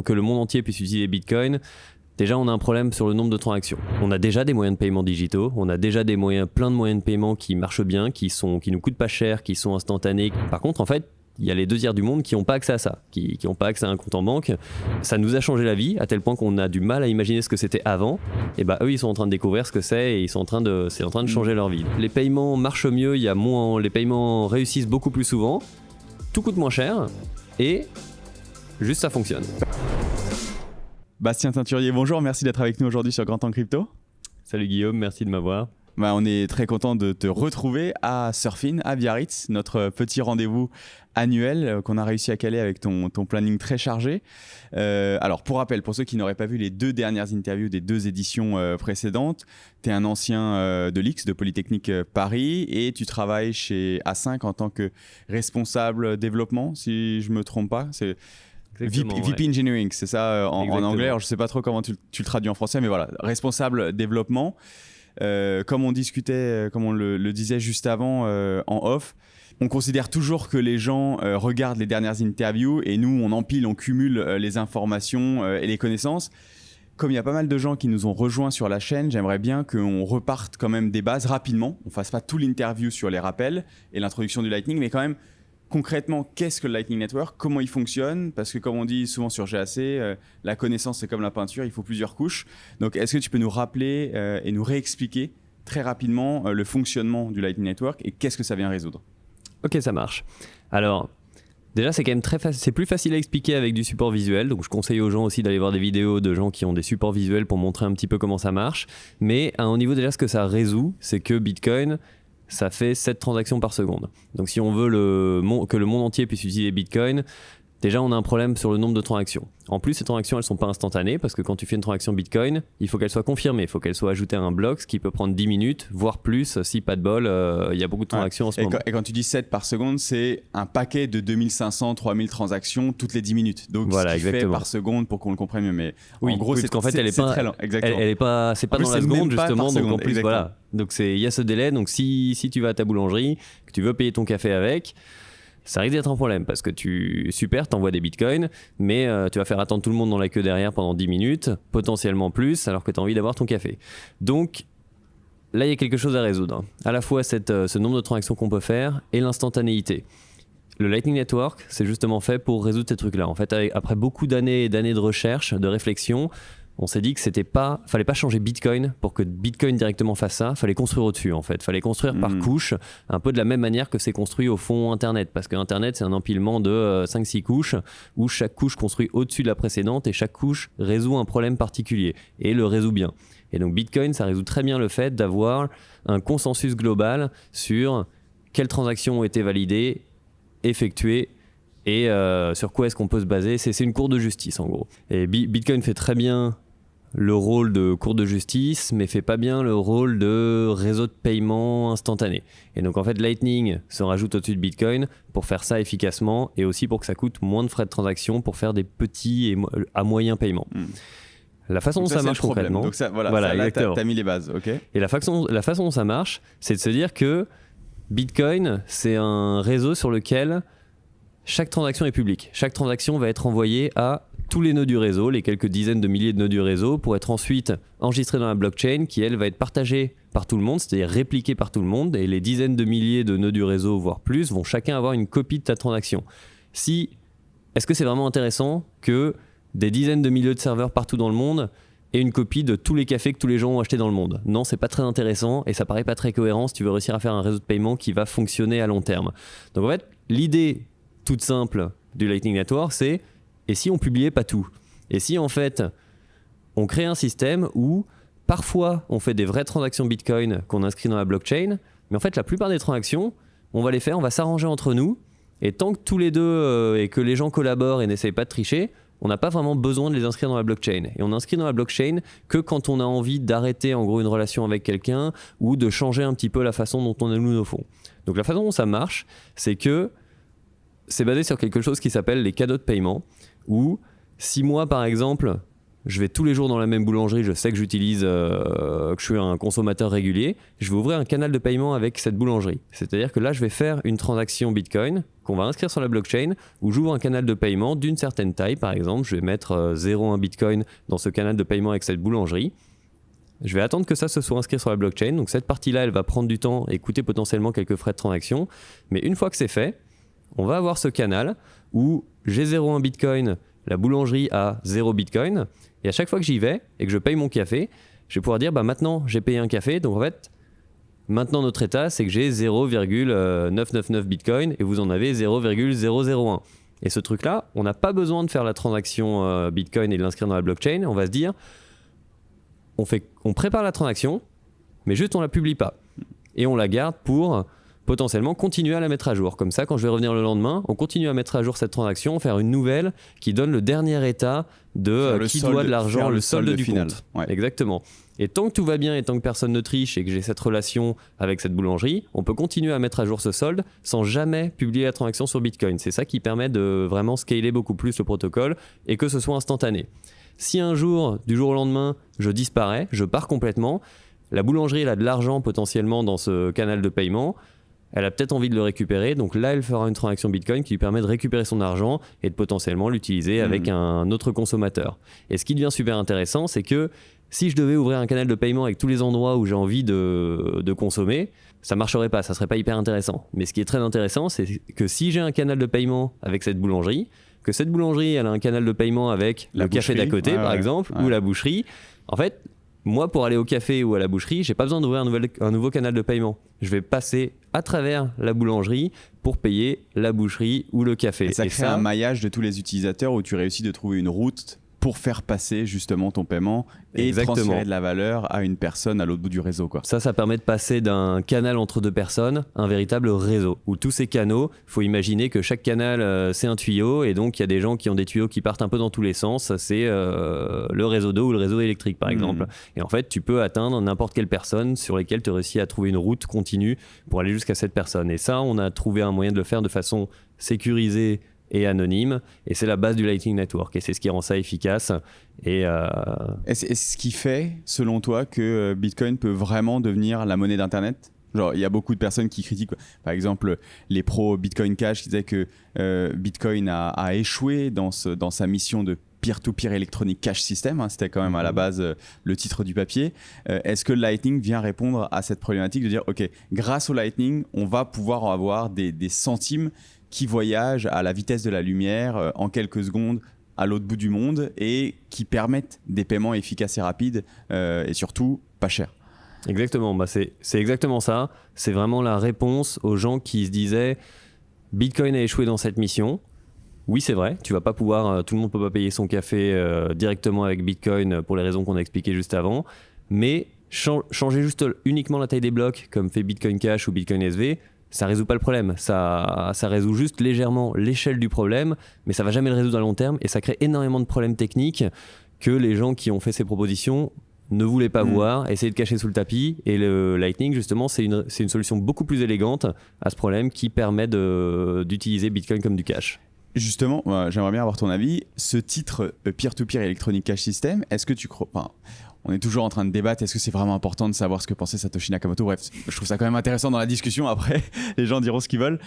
que le monde entier puisse utiliser Bitcoin, déjà on a un problème sur le nombre de transactions. On a déjà des moyens de paiement digitaux, on a déjà plein de moyens de paiement qui marchent bien, qui nous coûtent pas cher, qui sont instantanés. Par contre, en fait, il y a les 2 tiers du monde qui n'ont pas accès à ça, qui n'ont pas accès à un compte en banque. Ça nous a changé la vie, à tel point qu'on a du mal à imaginer ce que c'était avant. Et bah eux, ils sont en train de découvrir ce que c'est et c'est en train de changer leur vie. Les paiements marchent mieux, les paiements réussissent beaucoup plus souvent, tout coûte moins cher et juste ça fonctionne. Bastien Teinturier, bonjour, merci d'être avec nous aujourd'hui sur Grand Temps Crypto. Salut Guillaume, merci de m'avoir. On est très content de te retrouver à Surfin, à Biarritz, notre petit rendez-vous annuel qu'on a réussi à caler avec ton planning très chargé. Alors, pour rappel, pour ceux qui n'auraient pas vu les 2 dernières interviews des 2 éditions précédentes, tu es un ancien de l'IX, de Polytechnique Paris, et tu travailles chez A5 en tant que responsable développement, si je ne me trompe pas. C'est VP Engineering, c'est ça en anglais. Alors, je ne sais pas trop comment tu le traduis en français, mais voilà, responsable développement. Comme on discutait, comme on le disait juste avant en off, on considère toujours que les gens regardent les dernières interviews et nous, on empile, on cumule les informations et les connaissances. Comme il y a pas mal de gens qui nous ont rejoints sur la chaîne, j'aimerais bien qu'on reparte quand même des bases rapidement. On ne fasse pas tout l'interview sur les rappels et l'introduction du Lightning, mais quand même, concrètement, qu'est-ce que le Lightning Network ? Comment il fonctionne ? Parce que comme on dit souvent sur GAC, la connaissance c'est comme la peinture, il faut plusieurs couches. Donc est-ce que tu peux nous rappeler et nous réexpliquer très rapidement le fonctionnement du Lightning Network et qu'est-ce que ça vient résoudre ? Ok, ça marche. Alors, déjà c'est quand même c'est plus facile à expliquer avec du support visuel, donc je conseille aux gens aussi d'aller voir des vidéos de gens qui ont des supports visuels pour montrer un petit peu comment ça marche. Mais à un niveau déjà, ce que ça résout, c'est que Bitcoin, ça fait 7 transactions par seconde. Donc si on veut que le monde entier puisse utiliser Bitcoin, déjà on a un problème sur le nombre de transactions. En plus, ces transactions, elles ne sont pas instantanées parce que quand tu fais une transaction Bitcoin, il faut qu'elle soit confirmée, il faut qu'elle soit ajoutée à un bloc, ce qui peut prendre 10 minutes, voire plus, si pas de bol, il y a beaucoup de transactions en ce moment. Et quand tu dis 7 par seconde, c'est un paquet de 2500, 3000 transactions toutes les 10 minutes. Donc voilà, ce qui fait par seconde pour qu'on le comprenne mieux. Mais oui, en gros, oui, qu'en fait, elle est pas très lente. Exactement. Elle est pas, c'est pas dans la seconde justement. Donc en plus, exactement. voilà. Donc il y a ce délai. Donc si tu vas à ta boulangerie, que tu veux payer ton café avec, ça risque d'être un problème parce que t'envoies des bitcoins, mais tu vas faire attendre tout le monde dans la queue derrière pendant 10 minutes, potentiellement plus, alors que tu as envie d'avoir ton café. Donc là, il y a quelque chose à résoudre. À la fois ce nombre de transactions qu'on peut faire et l'instantanéité. Le Lightning Network, c'est justement fait pour résoudre ces trucs-là. En fait, après beaucoup d'années et d'années de recherche, de réflexion, on s'est dit que fallait pas changer Bitcoin pour que Bitcoin directement fasse ça, fallait construire au-dessus en fait, fallait construire par couche, un peu de la même manière que c'est construit au fond Internet, parce que Internet c'est un empilement de 5-6 couches, où chaque couche construit au-dessus de la précédente et chaque couche résout un problème particulier, et le résout bien. Et donc Bitcoin, ça résout très bien le fait d'avoir un consensus global sur quelles transactions ont été validées, effectuées, et sur quoi est-ce qu'on peut se baser. C'est une cour de justice en gros. Et Bitcoin fait très bien le rôle de cour de justice, mais fait pas bien le rôle de réseau de paiement instantané. Et donc en fait, Lightning se rajoute au-dessus de Bitcoin pour faire ça efficacement et aussi pour que ça coûte moins de frais de transaction pour faire des petits et à moyen paiement. La façon dont ça marche concrètement, donc ça, là, t'as mis les bases, ok. Et la façon dont ça marche, c'est de se dire que Bitcoin, c'est un réseau sur lequel chaque transaction est publique. Chaque transaction va être envoyée à tous les nœuds du réseau, les quelques dizaines de milliers de nœuds du réseau, pour être ensuite enregistrée dans la blockchain qui, elle, va être partagée par tout le monde, c'est-à-dire répliquée par tout le monde, et les dizaines de milliers de nœuds du réseau, voire plus, vont chacun avoir une copie de ta transaction. Est-ce que c'est vraiment intéressant que des dizaines de milliers de serveurs partout dans le monde aient une copie de tous les cafés que tous les gens ont achetés dans le monde ? Non, c'est pas très intéressant, et ça paraît pas très cohérent si tu veux réussir à faire un réseau de paiement qui va fonctionner à long terme. Donc en fait, l'idée toute simple du Lightning Network, c'est et si on publiait pas tout ? Et si en fait on crée un système où parfois on fait des vraies transactions Bitcoin qu'on inscrit dans la blockchain, mais en fait la plupart des transactions, on va s'arranger entre nous, et tant que tous les deux et que les gens collaborent et n'essayent pas de tricher, on n'a pas vraiment besoin de les inscrire dans la blockchain. Et on inscrit dans la blockchain que quand on a envie d'arrêter en gros une relation avec quelqu'un ou de changer un petit peu la façon dont on alloue nos fonds. Donc la façon dont ça marche, c'est que c'est basé sur quelque chose qui s'appelle les cadeaux de paiement, où si moi par exemple je vais tous les jours dans la même boulangerie, je sais que que je suis un consommateur régulier, je vais ouvrir un canal de paiement avec cette boulangerie. C'est-à-dire que là je vais faire une transaction Bitcoin qu'on va inscrire sur la blockchain où j'ouvre un canal de paiement d'une certaine taille. Par exemple, je vais mettre 0,1 Bitcoin dans ce canal de paiement avec cette boulangerie. Je vais attendre que ça se soit inscrit sur la blockchain. Donc cette partie-là, elle va prendre du temps et coûter potentiellement quelques frais de transaction. Mais une fois que c'est fait, on va avoir ce canal où j'ai 0,1 Bitcoin, la boulangerie a 0 Bitcoin. Et à chaque fois que j'y vais et que je paye mon café, je vais pouvoir dire maintenant j'ai payé un café. Donc en fait, maintenant notre état, c'est que j'ai 0,999 Bitcoin et vous en avez 0,001. Et ce truc-là, on n'a pas besoin de faire la transaction Bitcoin et de l'inscrire dans la blockchain. On va se dire, on prépare la transaction, mais juste on la publie pas. Et on la garde pour potentiellement continuer à la mettre à jour. Comme ça, quand je vais revenir le lendemain, on continue à mettre à jour cette transaction, faire une nouvelle qui donne le dernier état de qui doit de l'argent, le solde du final. compte. Ouais. Exactement. Et tant que tout va bien et tant que personne ne triche et que j'ai cette relation avec cette boulangerie, on peut continuer à mettre à jour ce solde sans jamais publier la transaction sur Bitcoin. C'est ça qui permet de vraiment scaler beaucoup plus le protocole et que ce soit instantané. Si un jour, du jour au lendemain, je disparais, je pars complètement, la boulangerie elle a de l'argent potentiellement dans ce canal de paiement, elle a peut-être envie de le récupérer, donc là elle fera une transaction Bitcoin qui lui permet de récupérer son argent et de potentiellement l'utiliser avec un autre consommateur. Et ce qui devient super intéressant, c'est que si je devais ouvrir un canal de paiement avec tous les endroits où j'ai envie de consommer, ça marcherait pas, ça serait pas hyper intéressant. Mais ce qui est très intéressant, c'est que si j'ai un canal de paiement avec cette boulangerie, que cette boulangerie elle a un canal de paiement avec le café d'à côté par exemple, ou la boucherie, en fait, moi pour aller au café ou à la boucherie, j'ai pas besoin d'ouvrir un nouveau canal de paiement. Je vais passer à travers la boulangerie pour payer la boucherie ou le café. Et ça crée un maillage de tous les utilisateurs où tu réussis de trouver une route pour faire passer justement ton paiement et transférer de la valeur à une personne à l'autre bout du réseau, quoi. Ça permet de passer d'un canal entre deux personnes à un véritable réseau où tous ces canaux, il faut imaginer que chaque canal c'est un tuyau et donc il y a des gens qui ont des tuyaux qui partent un peu dans tous les sens, c'est le réseau d'eau ou le réseau électrique par exemple. Et en fait tu peux atteindre n'importe quelle personne sur lesquelles tu réussis à trouver une route continue pour aller jusqu'à cette personne. Et ça on a trouvé un moyen de le faire de façon sécurisée et anonyme, et c'est la base du Lightning Network et c'est ce qui rend ça efficace. Et c'est ce qui fait, selon toi, que Bitcoin peut vraiment devenir la monnaie d'Internet? Genre, il y a beaucoup de personnes qui critiquent, par exemple, les pros Bitcoin Cash qui disaient que Bitcoin a échoué dans sa mission de peer-to-peer electronic cash system, hein, c'était quand même à la base le titre du papier. Est-ce que le Lightning vient répondre à cette problématique de dire, ok, grâce au Lightning, on va pouvoir avoir des centimes qui voyagent à la vitesse de la lumière en quelques secondes à l'autre bout du monde et qui permettent des paiements efficaces et rapides et surtout pas chers? Exactement, c'est exactement ça. C'est vraiment la réponse aux gens qui se disaient Bitcoin a échoué dans cette mission. Oui, c'est vrai, tu vas pas pouvoir, tout le monde peut pas payer son café directement avec Bitcoin pour les raisons qu'on a expliquées juste avant, mais changer juste uniquement la taille des blocs comme fait Bitcoin Cash ou Bitcoin SV, ça résout pas le problème, ça résout juste légèrement l'échelle du problème, mais ça va jamais le résoudre à long terme et ça crée énormément de problèmes techniques que les gens qui ont fait ces propositions ne voulaient pas voir, essayer de cacher sous le tapis. Et le Lightning, justement, c'est une solution beaucoup plus élégante à ce problème qui permet d'utiliser Bitcoin comme du cash. Justement, j'aimerais bien avoir ton avis. Ce titre Peer-to-Peer Electronic Cash System, est-ce que tu crois... on est toujours en train de débattre, est-ce que c'est vraiment important de savoir ce que pensait Satoshi Nakamoto? Bref, je trouve ça quand même intéressant dans la discussion, après, les gens diront ce qu'ils veulent.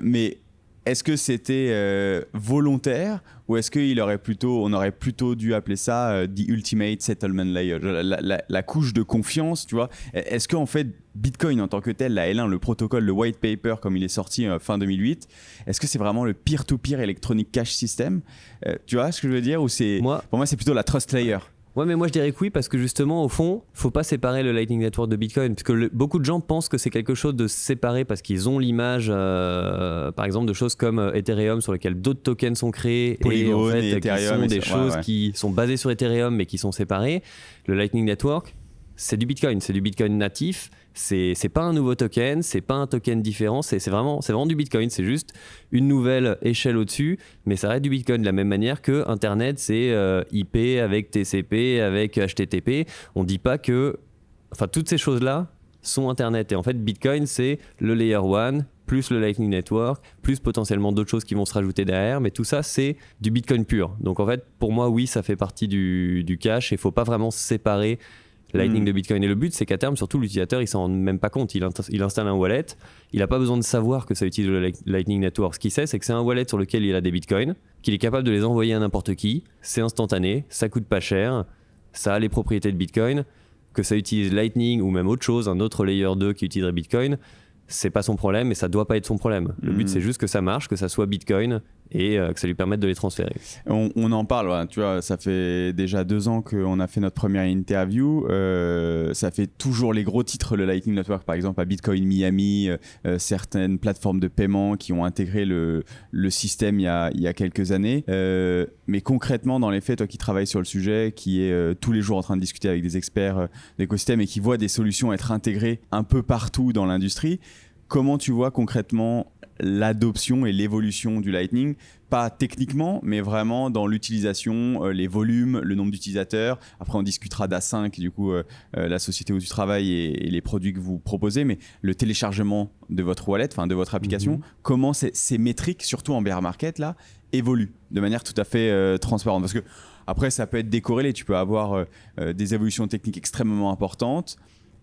Mais est-ce que c'était volontaire ou est-ce qu'on aurait plutôt dû appeler ça The Ultimate Settlement Layer, la couche de confiance, tu vois? Est-ce qu'en fait, Bitcoin en tant que tel, la L1, le protocole, le white paper, comme il est sorti fin 2008, est-ce que c'est vraiment le peer-to-peer Electronic Cash System? Tu vois ce que je veux dire? Ou pour moi, c'est plutôt la Trust Layer? Ouais, mais moi je dirais que oui, parce que justement, au fond, faut pas séparer le Lightning Network de Bitcoin, parce que beaucoup de gens pensent que c'est quelque chose de séparé parce qu'ils ont l'image, par exemple, de choses comme Ethereum sur lesquelles d'autres tokens sont créés, Polygon, et en fait, Ethereum, qui sont des choses qui sont basées sur Ethereum mais qui sont séparées. Le Lightning Network, c'est du Bitcoin natif. C'est pas un nouveau token, c'est pas un token différent, c'est vraiment du Bitcoin, c'est juste une nouvelle échelle au-dessus, mais ça reste du Bitcoin de la même manière que Internet, c'est IP avec TCP, avec HTTP. On dit pas que... Enfin, toutes ces choses-là sont Internet. Et en fait, Bitcoin, c'est le Layer 1, plus le Lightning Network, plus potentiellement d'autres choses qui vont se rajouter derrière, mais tout ça, c'est du Bitcoin pur. Donc en fait, pour moi, oui, ça fait partie du cash et il faut pas vraiment séparer Lightning de Bitcoin. Et le but, c'est qu'à terme, surtout l'utilisateur, il s'en rend même pas compte. Il installe un wallet, il n'a pas besoin de savoir que ça utilise le Lightning Network. Ce qu'il sait, c'est que c'est un wallet sur lequel il a des Bitcoins, qu'il est capable de les envoyer à n'importe qui. C'est instantané, ça coûte pas cher, ça a les propriétés de Bitcoin, que ça utilise Lightning ou même autre chose, un autre layer 2 qui utiliserait Bitcoin. C'est pas son problème et ça doit pas être son problème. Le but, c'est juste que ça marche, que ça soit Bitcoin et que ça lui permette de les transférer. On en parle, voilà, tu vois, ça fait déjà 2 ans qu'on a fait notre première interview. Ça fait toujours les gros titres, le Lightning Network, par exemple, à Bitcoin Miami, certaines plateformes de paiement qui ont intégré le système il y a quelques années. Mais concrètement, dans les faits, toi qui travailles sur le sujet, qui est tous les jours en train de discuter avec des experts d'écosystème et qui voit des solutions être intégrées un peu partout dans l'industrie, comment tu vois concrètement l'adoption et l'évolution du Lightning, pas techniquement, mais vraiment dans l'utilisation, les volumes, le nombre d'utilisateurs. Après, on discutera d'A5, du coup, la société où tu travailles et les produits que vous proposez, mais le téléchargement de votre wallet, enfin de votre application, comment ces métriques, surtout en bear market, là, évoluent de manière tout à fait transparente. Parce que après, ça peut être décorrélé. Tu peux avoir des évolutions techniques extrêmement importantes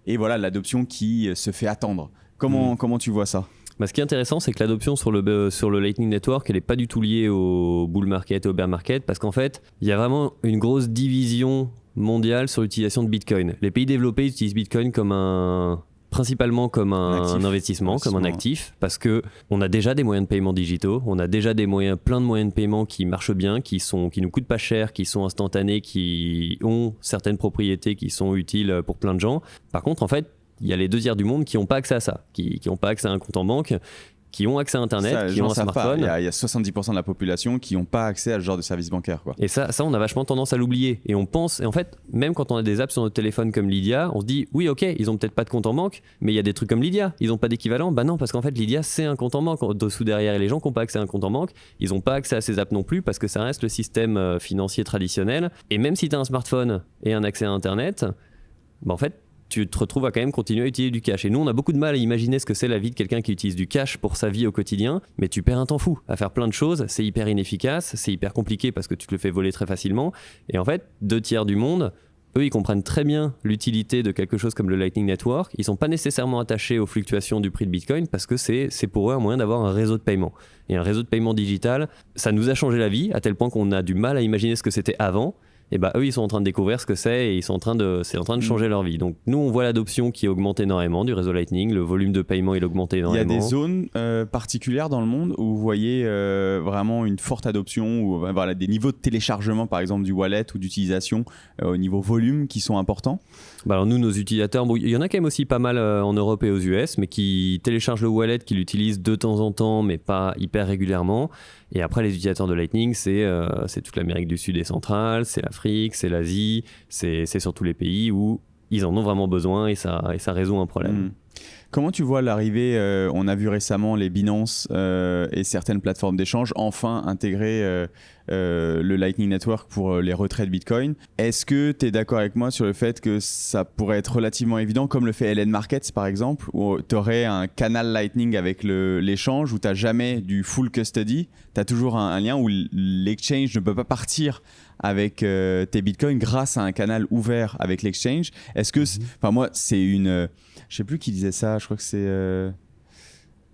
et voilà, l'adoption qui se fait attendre. Comment tu vois ça ? Ce qui est intéressant, c'est que l'adoption sur le Lightning Network, elle n'est pas du tout liée au bull market et au bear market, parce qu'en fait, il y a vraiment une grosse division mondiale sur l'utilisation de Bitcoin. Les pays développés utilisent Bitcoin principalement comme un investissement, comme un actif, parce qu'on a déjà des moyens de paiement digitaux, on a déjà plein de moyens de paiement qui marchent bien, qui nous coûtent pas cher, qui sont instantanés, qui ont certaines propriétés qui sont utiles pour plein de gens. Par contre, en fait, il y a les 2 tiers du monde qui n'ont pas accès à ça, qui n'ont pas accès à un compte en banque, qui ont accès à Internet, ça, qui ont un smartphone. Il y a 70% de la population qui n'ont pas accès à ce genre de service bancaire, quoi. Et ça, on a vachement tendance à l'oublier. Et on pense, et en fait, même quand on a des apps sur notre téléphone comme Lydia, on se dit, oui, ok, ils n'ont peut-être pas de compte en banque, mais il y a des trucs comme Lydia, ils n'ont pas d'équivalent. Bah non, parce qu'en fait, Lydia, c'est un compte en banque dessous derrière. Et les gens qui n'ont pas accès à un compte en banque, ils n'ont pas accès à ces apps non plus, parce que ça reste le système financier traditionnel. Et même si tu as un smartphone et un accès à Internet, en fait, tu te retrouves à quand même continuer à utiliser du cash. Et nous, on a beaucoup de mal à imaginer ce que c'est la vie de quelqu'un qui utilise du cash pour sa vie au quotidien, mais tu perds un temps fou à faire plein de choses, c'est hyper inefficace, c'est hyper compliqué parce que tu te le fais voler très facilement. Et en fait, 2 tiers du monde, eux, ils comprennent très bien l'utilité de quelque chose comme le Lightning Network. Ils sont pas nécessairement attachés aux fluctuations du prix de Bitcoin parce que c'est pour eux un moyen d'avoir un réseau de paiement. Et un réseau de paiement digital, ça nous a changé la vie à tel point qu'on a du mal à imaginer ce que c'était avant. Et eux, ils sont en train de découvrir ce que c'est et c'est en train de changer leur vie. Donc nous, on voit l'adoption qui augmente énormément du réseau Lightning, le volume de paiement il augmente énormément. Il y a des zones particulières dans le monde où vous voyez vraiment une forte adoption, ou voilà, des niveaux de téléchargement par exemple du wallet ou d'utilisation au niveau volume qui sont importants. Alors nous, nos utilisateurs, il y en a quand même aussi pas mal en Europe et aux US, mais qui téléchargent le wallet, qui l'utilisent de temps en temps, mais pas hyper régulièrement. Et après, les utilisateurs de Lightning, c'est toute l'Amérique du Sud et centrale, c'est l'Afrique, c'est l'Asie, c'est surtout les pays où ils en ont vraiment besoin et ça résout un problème. Comment tu vois l'arrivée, on a vu récemment les Binance et certaines plateformes d'échange enfin intégrer le Lightning Network pour les retraits de Bitcoin. Est-ce que tu es d'accord avec moi sur le fait que ça pourrait être relativement évident, comme le fait LN Markets par exemple, où tu aurais un canal Lightning avec l'échange, où tu n'as jamais du full custody, tu as toujours un lien où l'exchange ne peut pas partir avec tes Bitcoins grâce à un canal ouvert avec l'exchange. Est-ce que, moi, c'est une... je sais plus qui disait ça, je crois que c'est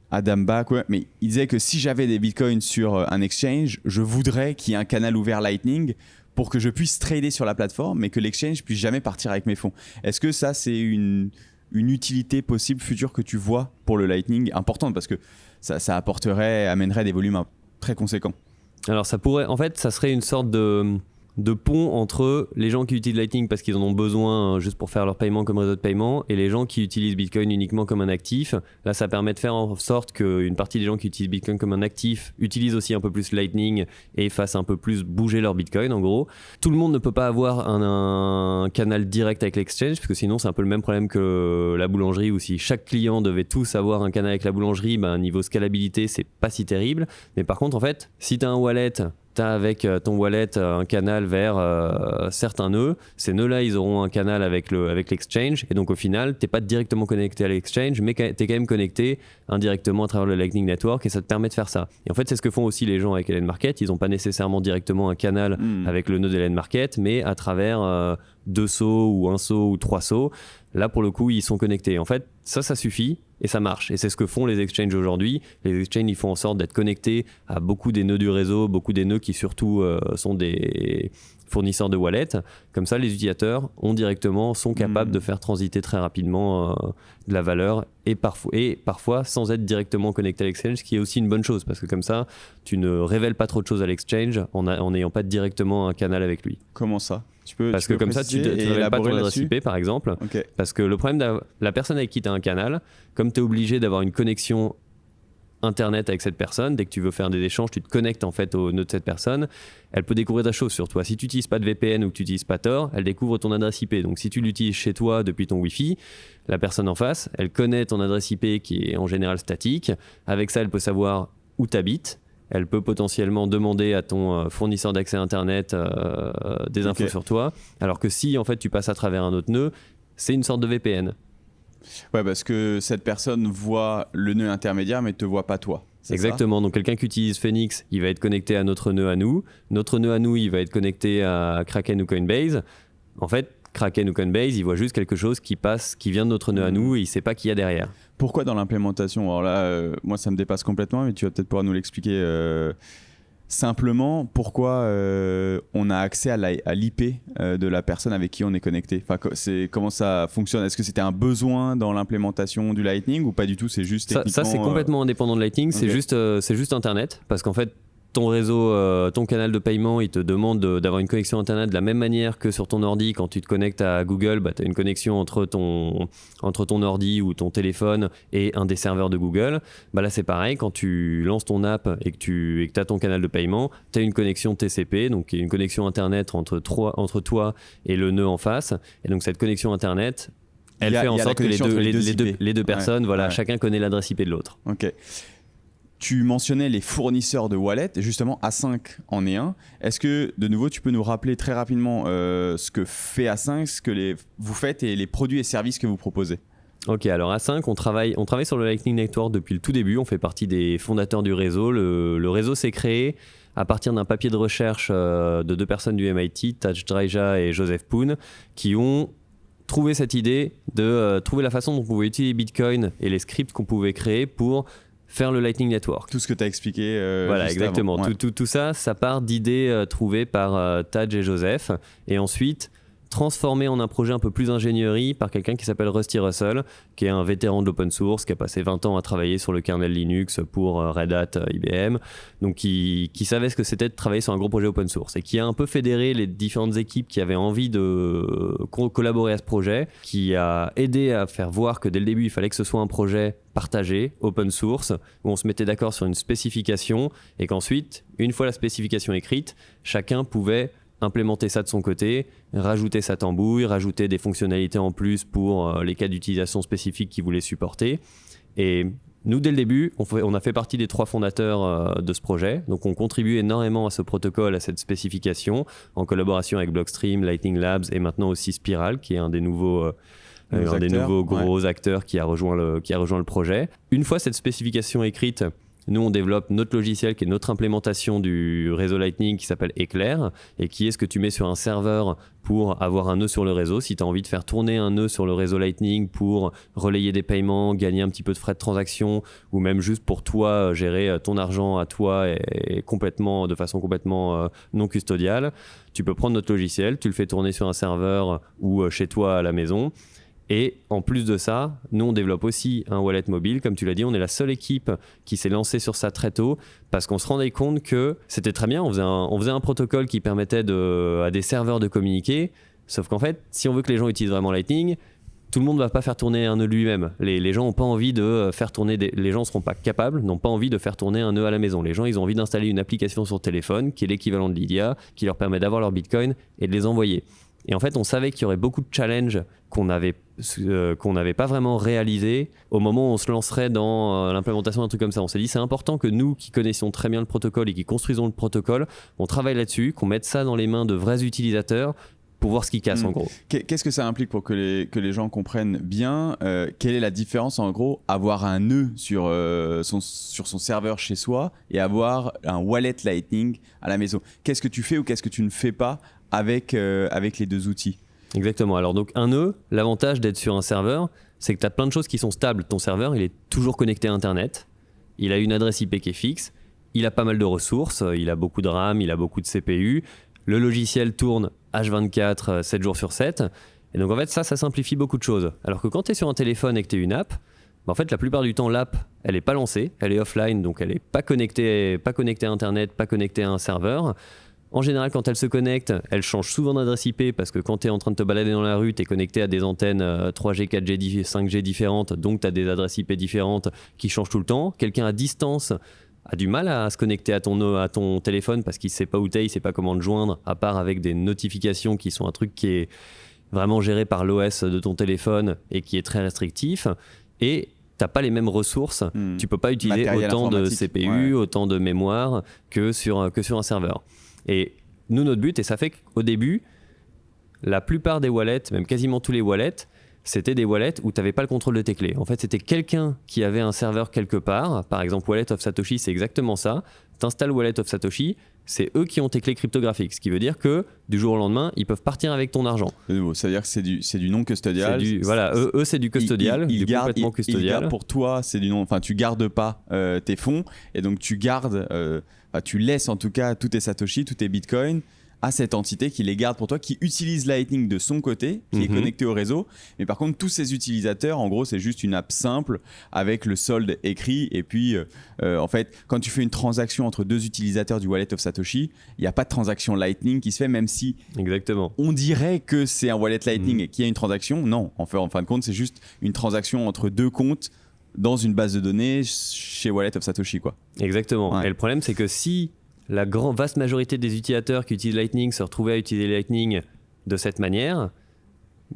Adam Back, ouais. Mais il disait que si j'avais des bitcoins sur un exchange, je voudrais qu'il y ait un canal ouvert Lightning pour que je puisse trader sur la plateforme, mais que l'exchange puisse jamais partir avec mes fonds. Est-ce que ça, c'est une utilité possible future que tu vois pour le Lightning importante, parce que ça amènerait des volumes très conséquents? Alors ça pourrait, en fait, ça serait une sorte de pont entre les gens qui utilisent Lightning parce qu'ils en ont besoin juste pour faire leur paiement comme réseau de paiement et les gens qui utilisent Bitcoin uniquement comme un actif. Là, ça permet de faire en sorte qu'une partie des gens qui utilisent Bitcoin comme un actif utilisent aussi un peu plus Lightning et fassent un peu plus bouger leur Bitcoin, en gros. Tout le monde ne peut pas avoir un canal direct avec l'exchange, parce que sinon, c'est un peu le même problème que la boulangerie, où si chaque client devait tous avoir un canal avec la boulangerie, niveau scalabilité, c'est pas si terrible. Mais par contre, en fait, si tu as un wallet, tu as avec ton wallet un canal vers certains nœuds. Ces nœuds-là, ils auront un canal avec l'exchange. Et donc, au final, tu n'es pas directement connecté à l'exchange, mais tu es quand même connecté indirectement à travers le Lightning Network et ça te permet de faire ça. Et en fait, c'est ce que font aussi les gens avec LN Market. Ils n'ont pas nécessairement directement un canal avec le nœud de LN Market, mais à travers 2 sauts ou 1 saut ou 3 sauts. Là, pour le coup, ils sont connectés. En fait, ça suffit et ça marche. Et c'est ce que font les exchanges aujourd'hui. Les exchanges, ils font en sorte d'être connectés à beaucoup des nœuds du réseau, beaucoup des nœuds qui surtout sont des fournisseurs de wallets. Comme ça, les utilisateurs sont capables de faire transiter très rapidement de la valeur et parfois sans être directement connecté à l'exchange, ce qui est aussi une bonne chose parce que comme ça, tu ne révèles pas trop de choses à l'exchange en n'ayant pas directement un canal avec lui. Comment ça? Parce que comme ça, tu ne révèles pas ton adresse IP, par exemple. Okay. Parce que le problème, la personne avec qui tu as un canal, comme tu es obligé d'avoir une connexion Internet avec cette personne, dès que tu veux faire des échanges, tu te connectes en fait au nœud de cette personne, elle peut découvrir des choses sur toi. Si tu n'utilises pas de VPN ou que tu n'utilises pas Tor, elle découvre ton adresse IP. Donc si tu l'utilises chez toi depuis ton Wi-Fi, la personne en face, elle connaît ton adresse IP qui est en général statique. Avec ça, elle peut savoir où tu habites. Elle peut potentiellement demander à ton fournisseur d'accès Internet des infos sur toi. Alors que si en fait tu passes à travers un autre nœud, c'est une sorte de VPN. Ouais, parce que cette personne voit le nœud intermédiaire mais ne te voit pas toi. Exactement. Donc quelqu'un qui utilise Phoenix, il va être connecté à notre nœud à nous. Notre nœud à nous, il va être connecté à Kraken ou Coinbase. En fait, Kraken ou Coinbase, il voit juste quelque chose qui vient de notre nœud à nous et il ne sait pas qui y a derrière. Pourquoi dans l'implémentation? Alors là, moi ça me dépasse complètement, mais tu vas peut-être pouvoir nous l'expliquer simplement. Pourquoi on a accès à l'IP de la personne avec qui on est connecté? Enfin, comment ça fonctionne? Est-ce que c'était un besoin dans l'implémentation du Lightning ou pas du tout? C'est juste techniquement... Ça c'est complètement indépendant de Lightning. Okay. C'est juste Internet, parce qu'en fait ton réseau, ton canal de paiement, il te demande d'avoir une connexion Internet de la même manière que sur ton ordi. Quand tu te connectes à Google, tu as une connexion entre ton ordi ou ton téléphone et un des serveurs de Google. Là, c'est pareil. Quand tu lances ton app et que tu as ton canal de paiement, tu as une connexion TCP, donc une connexion Internet entre toi et le nœud en face. Et donc, cette connexion Internet, elle fait en sorte que les deux personnes, chacun connaît l'adresse IP de l'autre. Ok. Tu mentionnais les fournisseurs de wallets, justement A5 en est un. Est-ce que, de nouveau, tu peux nous rappeler très rapidement ce que fait A5, ce que vous faites et les produits et services que vous proposez? Ok, alors A5, on travaille sur le Lightning Network depuis le tout début. On fait partie des fondateurs du réseau. Le réseau s'est créé à partir d'un papier de recherche de 2 personnes du MIT, Taj Dreja et Joseph Poon, qui ont trouvé cette idée de trouver la façon dont on pouvait utiliser Bitcoin et les scripts qu'on pouvait créer pour faire le Lightning Network. Tout ce que tu as expliqué voilà, juste exactement. Avant. Ouais. Tout ça part d'idées trouvées par Taj et Joseph, et ensuite transformé en un projet un peu plus ingénierie par quelqu'un qui s'appelle Rusty Russell, qui est un vétéran de l'open source, qui a passé 20 ans à travailler sur le kernel Linux pour Red Hat, IBM, donc qui savait ce que c'était de travailler sur un gros projet open source et qui a un peu fédéré les différentes équipes qui avaient envie de collaborer à ce projet, qui a aidé à faire voir que dès le début, il fallait que ce soit un projet partagé, open source, où on se mettait d'accord sur une spécification et qu'ensuite, une fois la spécification écrite, chacun pouvait implémenter ça de son côté, rajouter sa tambouille, rajouter des fonctionnalités en plus pour les cas d'utilisation spécifiques qu'il voulait supporter. Et nous, dès le début, on a fait partie des 3 fondateurs de ce projet. Donc, on contribue énormément à ce protocole, à cette spécification, en collaboration avec Blockstream, Lightning Labs et maintenant aussi Spiral, qui est un des nouveaux gros acteurs qui a rejoint le projet. Une fois cette spécification écrite, nous, on développe notre logiciel qui est notre implémentation du réseau Lightning qui s'appelle Eclair et qui est ce que tu mets sur un serveur pour avoir un nœud sur le réseau. Si tu as envie de faire tourner un nœud sur le réseau Lightning pour relayer des paiements, gagner un petit peu de frais de transaction ou même juste pour toi gérer ton argent à toi et de façon complètement non custodiale, tu peux prendre notre logiciel, tu le fais tourner sur un serveur ou chez toi à la maison. Et en plus de ça, nous on développe aussi un wallet mobile. Comme tu l'as dit, on est la seule équipe qui s'est lancée sur ça très tôt parce qu'on se rendait compte que c'était très bien. On faisait un protocole qui permettait à des serveurs de communiquer. Sauf qu'en fait, si on veut que les gens utilisent vraiment Lightning, tout le monde ne va pas faire tourner un nœud lui-même. Les gens n'ont pas envie de faire tourner les gens ne seront pas capables, n'ont pas envie de faire tourner un nœud à la maison. Les gens, ils ont envie d'installer une application sur téléphone qui est l'équivalent de Lydia, qui leur permet d'avoir leur Bitcoin et de les envoyer. Et en fait, on savait qu'il y aurait beaucoup de challenges qu'on n'avait pas vraiment réalisés au moment où on se lancerait dans l'implémentation d'un truc comme ça. On s'est dit, c'est important que nous, qui connaissions très bien le protocole et qui construisons le protocole, on travaille là-dessus, qu'on mette ça dans les mains de vrais utilisateurs pour voir ce qui casse en gros. Qu'est-ce que ça implique pour que les gens comprennent bien quelle est la différence en gros avoir un nœud sur son serveur chez soi et avoir un wallet Lightning à la maison? Qu'est-ce que tu fais ou qu'est-ce que tu ne fais pas avec les deux outils? Exactement. Alors donc un nœud, l'avantage d'être sur un serveur, c'est que tu as plein de choses qui sont stables. Ton serveur, il est toujours connecté à Internet, il a une adresse IP qui est fixe, il a pas mal de ressources, il a beaucoup de RAM, il a beaucoup de CPU, le logiciel tourne H24, 7 jours sur 7. Et donc en fait ça simplifie beaucoup de choses. Alors que quand tu es sur un téléphone et que tu es une app, en fait la plupart du temps l'app, elle n'est pas lancée, elle est offline, donc elle n'est pas connectée à Internet, pas connectée à un serveur. En général, quand elle se connecte, elle change souvent d'adresse IP parce que quand tu es en train de te balader dans la rue, tu es connecté à des antennes 3G, 4G, 5G différentes, donc tu as des adresses IP différentes qui changent tout le temps. Quelqu'un à distance a du mal à se connecter à ton téléphone parce qu'il ne sait pas où tu es, il ne sait pas comment te joindre, à part avec des notifications qui sont un truc qui est vraiment géré par l'OS de ton téléphone et qui est très restrictif. Et tu n'as pas les mêmes ressources, tu ne peux pas utiliser autant de CPU, autant de mémoire que sur un serveur. Et nous, notre but, et ça fait qu'au début, la plupart des wallets, même quasiment tous les wallets, c'était des wallets où tu n'avais pas le contrôle de tes clés. En fait, c'était quelqu'un qui avait un serveur quelque part. Par exemple, Wallet of Satoshi, c'est exactement ça. Tu installes Wallet of Satoshi, c'est eux qui ont tes clés cryptographiques. Ce qui veut dire que du jour au lendemain, ils peuvent partir avec ton argent. Ça veut dire que c'est du non custodial. Voilà, eux, c'est du custodial, complètement custodial. Ils gardent pour toi, c'est du non. Enfin, tu gardes pas tes fonds et donc tu gardes. Tu laisses en tout cas tous tes Satoshi, tous tes Bitcoins à cette entité qui les garde pour toi, qui utilise Lightning de son côté, qui est connecté au réseau. Mais par contre, tous ces utilisateurs, en gros, c'est juste une app simple avec le solde écrit. Et puis, en fait, quand tu fais une transaction entre deux utilisateurs du Wallet of Satoshi, il n'y a pas de transaction Lightning qui se fait, même si on dirait que c'est un Wallet Lightning et qu'il y a une transaction. Non, en fin de compte, c'est juste une transaction entre deux comptes dans une base de données chez Wallet of Satoshi, quoi. Exactement. Ouais. Et le problème, c'est que si la vaste majorité des utilisateurs qui utilisent Lightning se retrouvaient à utiliser Lightning de cette manière,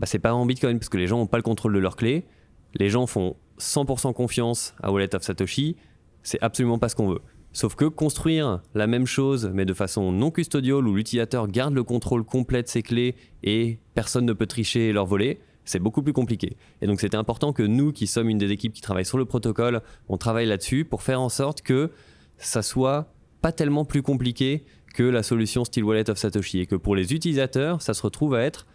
c'est pas en Bitcoin, parce que les gens n'ont pas le contrôle de leurs clés. Les gens font 100% confiance à Wallet of Satoshi. C'est absolument pas ce qu'on veut. Sauf que construire la même chose, mais de façon non custodiale, où l'utilisateur garde le contrôle complet de ses clés et personne ne peut tricher et leur voler, c'est beaucoup plus compliqué. Et donc c'était important que nous, qui sommes une des équipes qui travaille sur le protocole, on travaille là-dessus pour faire en sorte que ça soit pas tellement plus compliqué que la solution style Wallet of Satoshi, et que pour les utilisateurs, ça se retrouve à être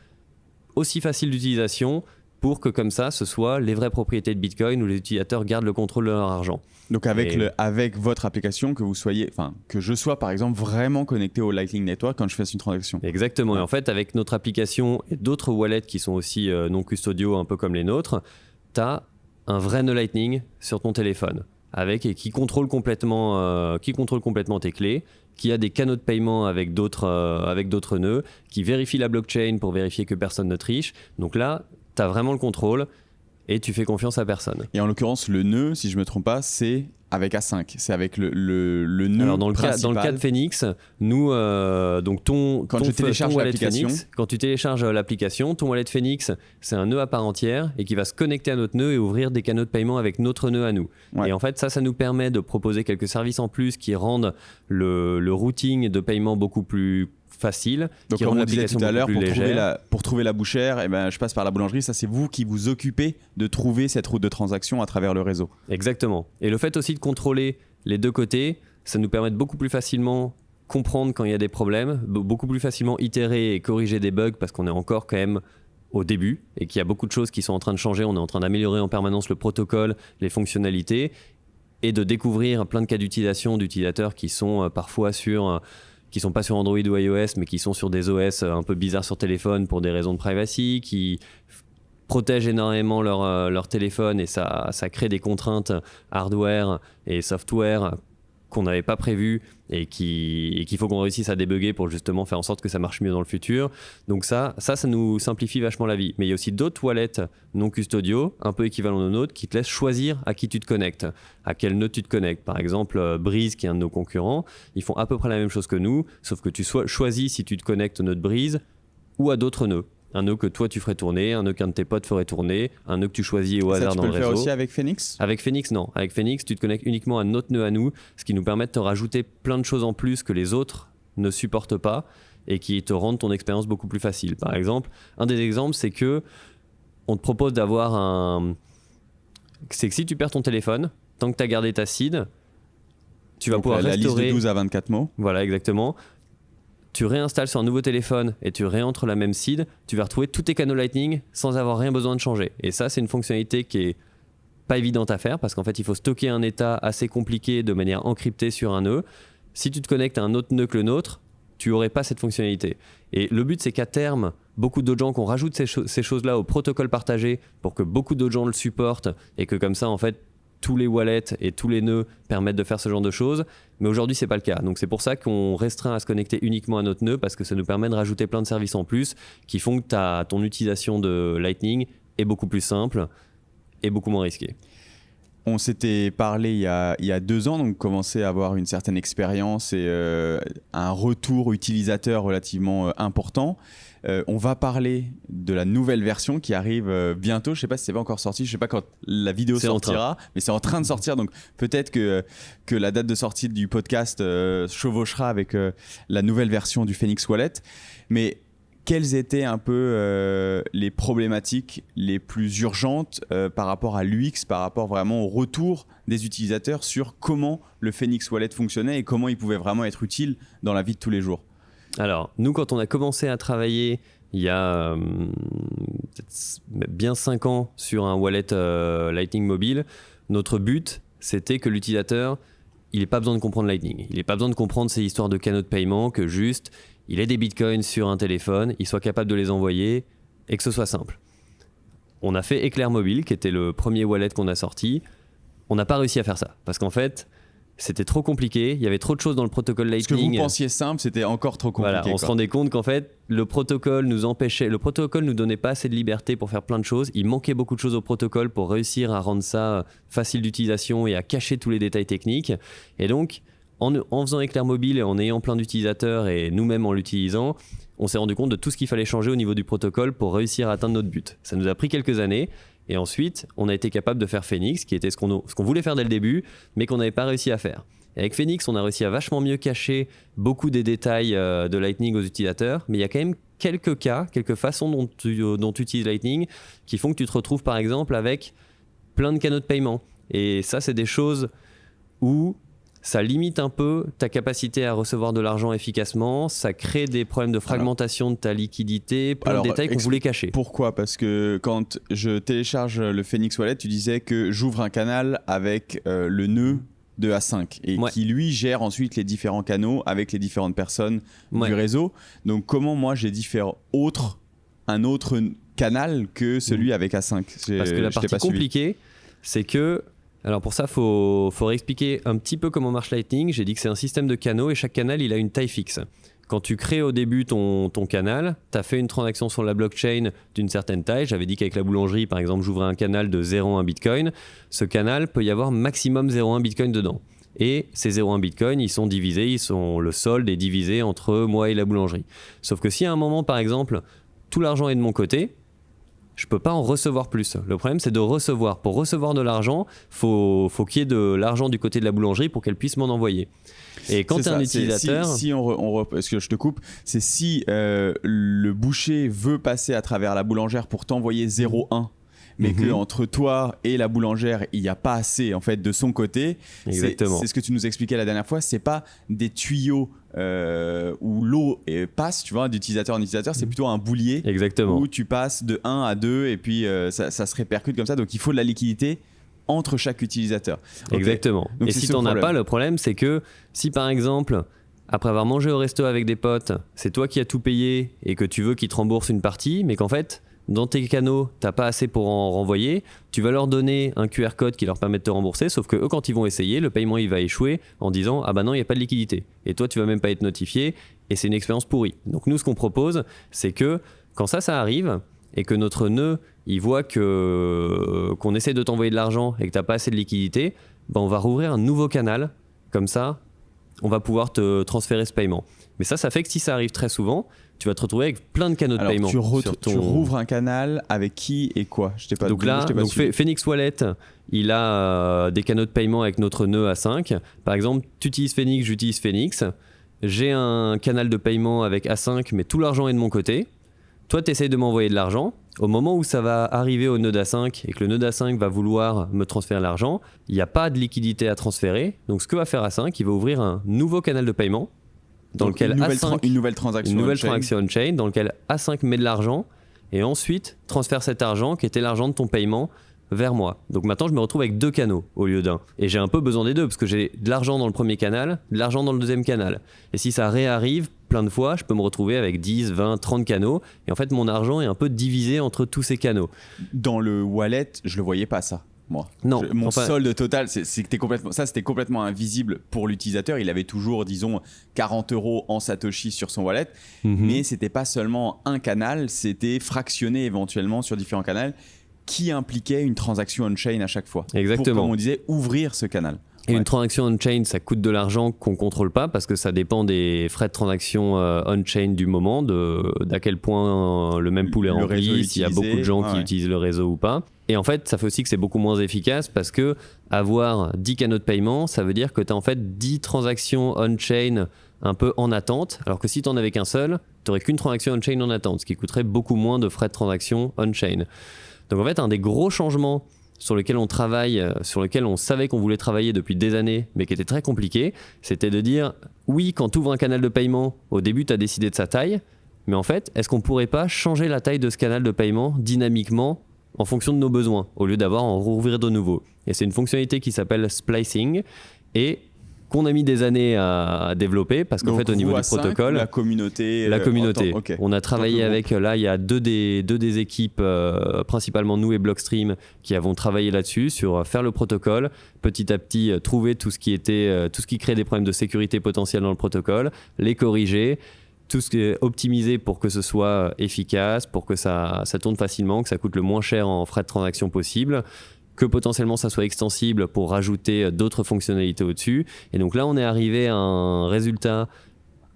aussi facile d'utilisation pour que comme ça, ce soit les vraies propriétés de Bitcoin où les utilisateurs gardent le contrôle de leur argent. Donc avec votre application, que je sois par exemple vraiment connecté au Lightning Network quand je fais une transaction. Exactement. Et en fait, avec notre application et d'autres wallets qui sont aussi non custodiaux, un peu comme les nôtres, tu as un vrai nœud Lightning sur ton téléphone qui contrôle complètement tes clés, qui a des canaux de paiement avec d'autres nœuds, qui vérifie la blockchain pour vérifier que personne ne triche. Donc là, tu as vraiment le contrôle et tu fais confiance à personne. Et en l'occurrence, le nœud, si je ne me trompe pas, c'est avec A5. C'est avec le nœud. Alors dans le cas de Phoenix, nous, quand tu télécharges l'application, ton wallet Phoenix, c'est un nœud à part entière et qui va se connecter à notre nœud et ouvrir des canaux de paiement avec notre nœud à nous. Ouais. Et en fait, ça nous permet de proposer quelques services en plus qui rendent le routing de paiement beaucoup plus facile. Donc comme on disait tout à l'heure, pour trouver la bouchère, je passe par la boulangerie. Ça, c'est vous qui vous occupez de trouver cette route de transaction à travers le réseau. Exactement. Et le fait aussi de contrôler les deux côtés, ça nous permet de beaucoup plus facilement comprendre quand il y a des problèmes, beaucoup plus facilement itérer et corriger des bugs, parce qu'on est encore quand même au début et qu'il y a beaucoup de choses qui sont en train de changer. On est en train d'améliorer en permanence le protocole, les fonctionnalités, et de découvrir plein de cas d'utilisateurs qui sont parfois qui sont pas sur Android ou iOS, mais qui sont sur des OS un peu bizarres sur téléphone pour des raisons de privacy, qui protègent énormément leur téléphone, et ça crée des contraintes hardware et software qu'on n'avait pas prévues et qu'il faut qu'on réussisse à débugger pour justement faire en sorte que ça marche mieux dans le futur. Donc ça nous simplifie vachement la vie. Mais il y a aussi d'autres wallets non custodiaux, un peu équivalents aux nôtres, qui te laissent choisir à qui tu te connectes, à quel nœud tu te connectes. Par exemple, Breeze, qui est un de nos concurrents, ils font à peu près la même chose que nous, sauf que tu choisis si tu te connectes au nœud Breeze ou à d'autres nœuds. Un nœud que toi tu ferais tourner, un nœud qu'un de tes potes ferait tourner, un nœud que tu choisis au hasard dans le réseau. Ça, tu peux le faire aussi avec Phoenix ? Avec Phoenix, non. Avec Phoenix, tu te connectes uniquement à notre nœud à nous, ce qui nous permet de te rajouter plein de choses en plus que les autres ne supportent pas et qui te rendent ton expérience beaucoup plus facile. Par exemple, un des exemples, c'est que on te propose d'avoir un... C'est que si tu perds ton téléphone, tant que tu as gardé ta seed, tu vas donc pouvoir la restaurer... liste de 12 à 24 mots. Voilà, exactement. Tu réinstalles sur un nouveau téléphone et tu réentres la même seed, tu vas retrouver tous tes canaux Lightning sans avoir rien besoin de changer. Et ça, c'est une fonctionnalité qui est pas évidente à faire parce qu'en fait, il faut stocker un état assez compliqué de manière encryptée sur un nœud. Si tu te connectes à un autre nœud que le nôtre, tu n'aurais pas cette fonctionnalité. Et le but, c'est qu'à terme, beaucoup d'autres gens qu'on rajoute ces choses-là au protocole partagé pour que beaucoup d'autres gens le supportent et que comme ça, en fait, tous les wallets et tous les nœuds permettent de faire ce genre de choses. Mais aujourd'hui, c'est pas le cas. Donc c'est pour ça qu'on restreint à se connecter uniquement à notre nœud parce que ça nous permet de rajouter plein de services en plus qui font que ton utilisation de Lightning est beaucoup plus simple et beaucoup moins risquée. On s'était parlé il y a 2 ans, donc commençait à avoir une certaine expérience et un retour utilisateur relativement important. On va parler de la nouvelle version qui arrive bientôt. Je ne sais pas si c'est pas encore sorti, je ne sais pas quand la vidéo sortira, mais c'est en train de sortir. Donc peut-être que la date de sortie du podcast chevauchera avec la nouvelle version du Phoenix Wallet. Mais quelles étaient un peu les problématiques les plus urgentes par rapport à l'UX, par rapport vraiment au retour des utilisateurs sur comment le Phoenix Wallet fonctionnait et comment il pouvait vraiment être utile dans la vie de tous les jours? Alors, nous, quand on a commencé à travailler il y a bien 5 ans sur un wallet Lightning mobile, notre but, c'était que l'utilisateur, il n'ait pas besoin de comprendre Lightning. Il n'ait pas besoin de comprendre ces histoires de canaux de paiement, que juste, il ait des bitcoins sur un téléphone, il soit capable de les envoyer et que ce soit simple. On a fait Éclair Mobile, qui était le premier wallet qu'on a sorti. On n'a pas réussi à faire ça, parce qu'en fait, c'était trop compliqué, il y avait trop de choses dans le protocole Lightning. Ce que vous pensiez simple, c'était encore trop compliqué. Voilà, on se rendait compte qu'en fait, le protocole nous donnait pas assez de liberté pour faire plein de choses. Il manquait beaucoup de choses au protocole pour réussir à rendre ça facile d'utilisation et à cacher tous les détails techniques. Et donc, en faisant Éclair Mobile et en ayant plein d'utilisateurs et nous-mêmes en l'utilisant, on s'est rendu compte de tout ce qu'il fallait changer au niveau du protocole pour réussir à atteindre notre but. Ça nous a pris quelques années. Et ensuite, on a été capable de faire Phoenix, qui était ce qu'on voulait faire dès le début, mais qu'on n'avait pas réussi à faire. Et avec Phoenix, on a réussi à vachement mieux cacher beaucoup des détails de Lightning aux utilisateurs, mais il y a quand même quelques cas, quelques façons dont tu utilises Lightning qui font que tu te retrouves par exemple avec plein de canaux de paiement. Et ça, c'est des choses où ça limite un peu ta capacité à recevoir de l'argent efficacement, ça crée des problèmes de fragmentation de ta liquidité, plein de détails qu'on voulait cacher. Pourquoi ? Parce que quand je télécharge le Phoenix Wallet, tu disais que j'ouvre un canal avec le nœud de A5 et qui lui gère ensuite les différents canaux avec les différentes personnes du réseau. Donc comment moi j'ai un autre canal que celui avec A5 ? Parce que la partie compliquée, c'est que... Alors pour ça, il faut réexpliquer un petit peu comment marche Lightning. J'ai dit que c'est un système de canaux et chaque canal, il a une taille fixe. Quand tu crées au début ton canal, tu as fait une transaction sur la blockchain d'une certaine taille. J'avais dit qu'avec la boulangerie, par exemple, j'ouvrais un canal de 0,1 Bitcoin. Ce canal peut y avoir maximum 0,1 Bitcoin dedans. Et ces 0,1 Bitcoin, ils sont divisés, le solde est divisé entre moi et la boulangerie. Sauf que si à un moment, par exemple, tout l'argent est de mon côté, je ne peux pas en recevoir plus. Le problème, c'est de recevoir. Pour recevoir de l'argent, faut qu'il y ait de l'argent du côté de la boulangerie pour qu'elle puisse m'en envoyer. Et quand tu es un utilisateur... Parce que je te coupe, c'est si le boucher veut passer à travers la boulangère pour t'envoyer 0,1, mais qu'entre toi et la boulangère, il n'y a pas assez en fait, de son côté. Exactement. C'est ce que tu nous expliquais la dernière fois. Ce n'est pas des tuyaux où l'eau passe, tu vois, d'utilisateur en utilisateur. C'est plutôt un boulier. Exactement. Où tu passes de 1 à 2 et puis ça se répercute comme ça. Donc, il faut de la liquidité entre chaque utilisateur. Exactement. Donc, et si tu n'en as pas, le problème, c'est que si par exemple... Après avoir mangé au resto avec des potes, c'est toi qui as tout payé et que tu veux qu'ils te remboursent une partie, mais qu'en fait, dans tes canaux, tu n'as pas assez pour en renvoyer, tu vas leur donner un QR code qui leur permet de te rembourser, sauf que eux, quand ils vont essayer, le paiement il va échouer en disant « Ah bah non, il n'y a pas de liquidité ». Et toi, tu vas même pas être notifié et c'est une expérience pourrie. Donc nous, ce qu'on propose, c'est que quand ça arrive et que notre nœud, il voit qu'on essaie de t'envoyer de l'argent et que tu n'as pas assez de liquidité, bah on va rouvrir un nouveau canal, comme ça, on va pouvoir te transférer ce paiement. Mais ça fait que si ça arrive très souvent, tu vas te retrouver avec plein de canaux de Alors, paiement. tu rouvres un canal avec qui et quoi? Je t'ai pas Donc là, Phoenix Wallet, il a des canaux de paiement avec notre nœud A5. Par exemple, tu utilises Phoenix, j'utilise Phoenix. J'ai un canal de paiement avec A5, mais tout l'argent est de mon côté. Toi, tu essayes de m'envoyer de l'argent. Au moment où ça va arriver au nœud A5 et que le nœud A5 va vouloir me transférer l'argent, il n'y a pas de liquidité à transférer. Donc, ce que va faire A5, il va ouvrir un nouveau canal de paiement dans lequel une nouvelle transaction on-chain dans lequel A5 met de l'argent et ensuite transfère cet argent qui était l'argent de ton paiement vers moi. Donc maintenant je me retrouve avec 2 canaux au lieu d'un. Et j'ai un peu besoin des deux parce que j'ai de l'argent dans le premier canal, de l'argent dans le deuxième canal. Et si ça réarrive plein de fois, je peux me retrouver avec 10, 20, 30 canaux. Et en fait mon argent est un peu divisé entre tous ces canaux. Dans le wallet, je le voyais pas ça. Moi. Non, mon solde total, c'était complètement invisible pour l'utilisateur. Il avait toujours, disons, 40 € en Satoshi sur son wallet, mais c'était pas seulement un canal, c'était fractionné éventuellement sur différents canaux qui impliquait une transaction on-chain à chaque fois. Exactement. Pour, comme on disait, ouvrir ce canal. Et une transaction on-chain, ça coûte de l'argent qu'on ne contrôle pas parce que ça dépend des frais de transaction on-chain du moment, d'à quel point le même pool est rempli, s'il y a beaucoup de gens qui utilisent le réseau ou pas. Et en fait, ça fait aussi que c'est beaucoup moins efficace parce que avoir 10 canaux de paiement, ça veut dire que tu as en fait 10 transactions on-chain un peu en attente, alors que si tu n'en avais qu'un seul, tu n'aurais qu'une transaction on-chain en attente, ce qui coûterait beaucoup moins de frais de transaction on-chain. Donc en fait, un des gros changements sur lequel on travaille, sur lequel on savait qu'on voulait travailler depuis des années, mais qui était très compliqué, c'était de dire, oui, quand tu ouvres un canal de paiement, au début, tu as décidé de sa taille, mais en fait, est-ce qu'on ne pourrait pas changer la taille de ce canal de paiement dynamiquement en fonction de nos besoins, au lieu d'avoir à en rouvrir de nouveau? Et c'est une fonctionnalité qui s'appelle splicing, et qu'on a mis des années à développer parce qu'en fait au niveau du protocole, la communauté, okay. On a travaillé avec, là il y a deux des équipes, principalement nous et Blockstream, qui avons travaillé là-dessus sur faire le protocole, petit à petit trouver tout ce qui crée des problèmes de sécurité potentiels dans le protocole, les corriger, tout ce qui est optimisé pour que ce soit efficace, pour que ça tourne facilement, que ça coûte le moins cher en frais de transaction possible, que potentiellement ça soit extensible pour rajouter d'autres fonctionnalités au-dessus. Et donc là, on est arrivé à un résultat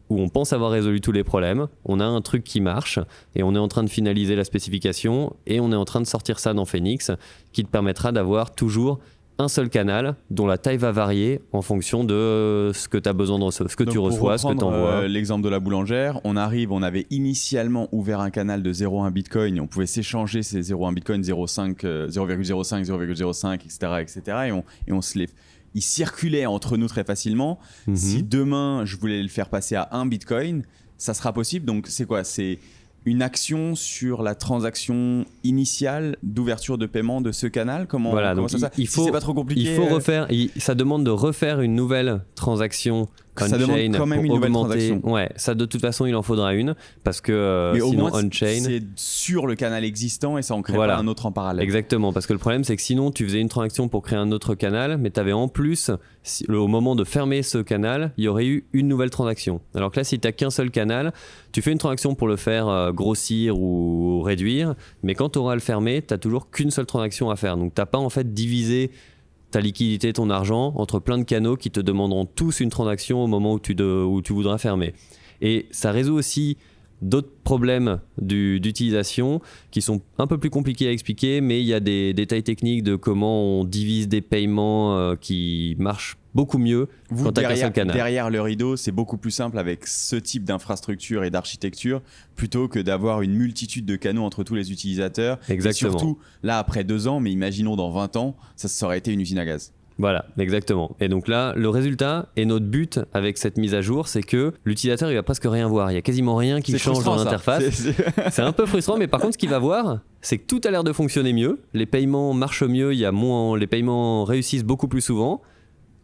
où on pense avoir résolu tous les problèmes. On a un truc qui marche et on est en train de finaliser la spécification et on est en train de sortir ça dans Phoenix qui te permettra d'avoir toujours un seul canal dont la taille va varier en fonction de ce que tu as besoin de recevoir, ce que tu reçois, ce que tu envoies. L'exemple de la boulangère, on avait initialement ouvert un canal de 0,1 Bitcoin, on pouvait s'échanger ces 0,1 Bitcoin, 0,05, 0,05, etc. Et on se les... Ils circulaient entre nous très facilement. Si demain, je voulais le faire passer à 1 Bitcoin, ça sera possible. Donc, c'est quoi? C'est une action sur la transaction initiale d'ouverture de paiement de ce canal? Comment ça c'est pas trop compliqué, il faut refaire. Ça demande de refaire une nouvelle transaction ça demande quand même une nouvelle transaction. Ouais, ça de toute façon il en faudra une parce que sinon on-chain c'est sur le canal existant et ça en crée pas un autre en parallèle. Exactement, parce que le problème c'est que sinon tu faisais une transaction pour créer un autre canal, mais tu avais en plus au moment de fermer ce canal, il y aurait eu une nouvelle transaction. Alors que là si tu n'as qu'un seul canal, tu fais une transaction pour le faire grossir ou réduire, mais quand tu auras à le fermer, tu n'as toujours qu'une seule transaction à faire. Donc tu n'as pas en fait divisé ta liquidité, ton argent, entre plein de canaux qui te demanderont tous une transaction au moment où tu voudras fermer. Et ça résout aussi d'autres problèmes d'utilisation qui sont un peu plus compliqués à expliquer, mais il y a des détails techniques de comment on divise des paiements qui marchent beaucoup mieux quand tu as qu'un seul canal. Derrière le rideau, c'est beaucoup plus simple avec ce type d'infrastructure et d'architecture plutôt que d'avoir une multitude de canaux entre tous les utilisateurs. Exactement. Et surtout, là, après 2 ans, mais imaginons dans 20 ans, ça aurait été une usine à gaz. Voilà, exactement. Et donc là, le résultat et notre but avec cette mise à jour, c'est que l'utilisateur, il va presque rien voir. Il y a quasiment rien qui change dans l'interface. C'est un peu frustrant, mais par contre, ce qu'il va voir, c'est que tout a l'air de fonctionner mieux. Les paiements marchent mieux, les paiements réussissent beaucoup plus souvent.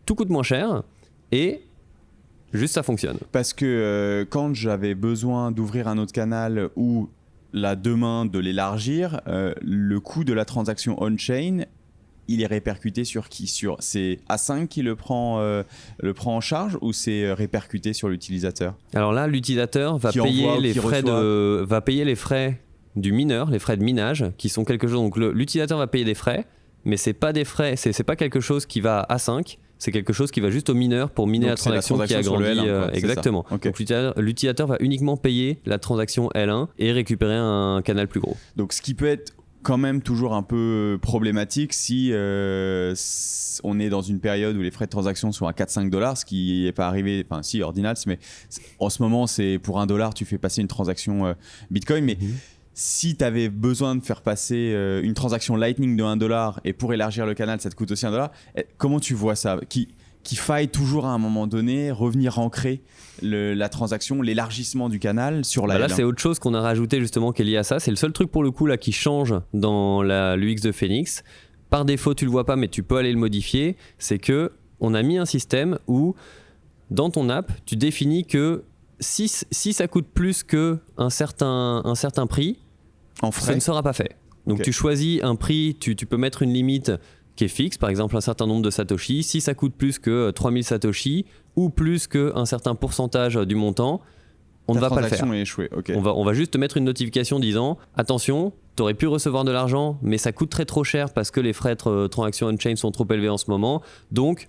Tout coûte moins cher et juste ça fonctionne. Parce que quand j'avais besoin d'ouvrir un autre canal ou là demain de l'élargir, le coût de la transaction on-chain, il est répercuté sur qui? C'est A5 qui le prend en charge ou c'est répercuté sur l'utilisateur? Alors là, l'utilisateur va payer les frais du mineur, les frais de minage, qui sont quelque chose. Donc l'utilisateur va payer des frais, mais c'est pas des frais, c'est pas quelque chose qui va à A5 c'est quelque chose qui va juste au mineur pour miner Donc, la transaction qui a transaction sur le grandi. L1, quoi, c'est Exactement. ça. Ok. Donc l'utilisateur va uniquement payer la transaction L1 et récupérer un canal plus gros. Donc ce qui peut être quand même toujours un peu problématique si on est dans une période où les frais de transaction sont à 4-5 dollars, ce qui n'est pas arrivé, enfin si, Ordinals, mais en ce moment, c'est pour $1, tu fais passer une transaction Bitcoin, mais si tu avais besoin de faire passer une transaction Lightning de $1 et pour élargir le canal, ça te coûte aussi $1, comment tu vois ça qu'il faille toujours à un moment donné revenir ancrer la transaction, l'élargissement du canal sur la L1. Là, c'est autre chose qu'on a rajouté justement qui est lié à ça. C'est le seul truc pour le coup là qui change dans l'UX de Phoenix. Par défaut, tu le vois pas, mais tu peux aller le modifier. C'est que on a mis un système où dans ton app, tu définis que si ça coûte plus que un certain prix, en frais, ça ne sera pas fait. Donc tu choisis un prix, tu peux mettre une limite qui est fixe, par exemple un certain nombre de satoshi. Si ça coûte plus que 3000 satoshi ou plus qu'un certain pourcentage du montant, on ne va pas le faire. Est échouée. Okay. On va juste te mettre une notification disant attention, tu aurais pu recevoir de l'argent, mais ça coûterait trop cher parce que les frais de transaction on-chain sont trop élevés en ce moment, donc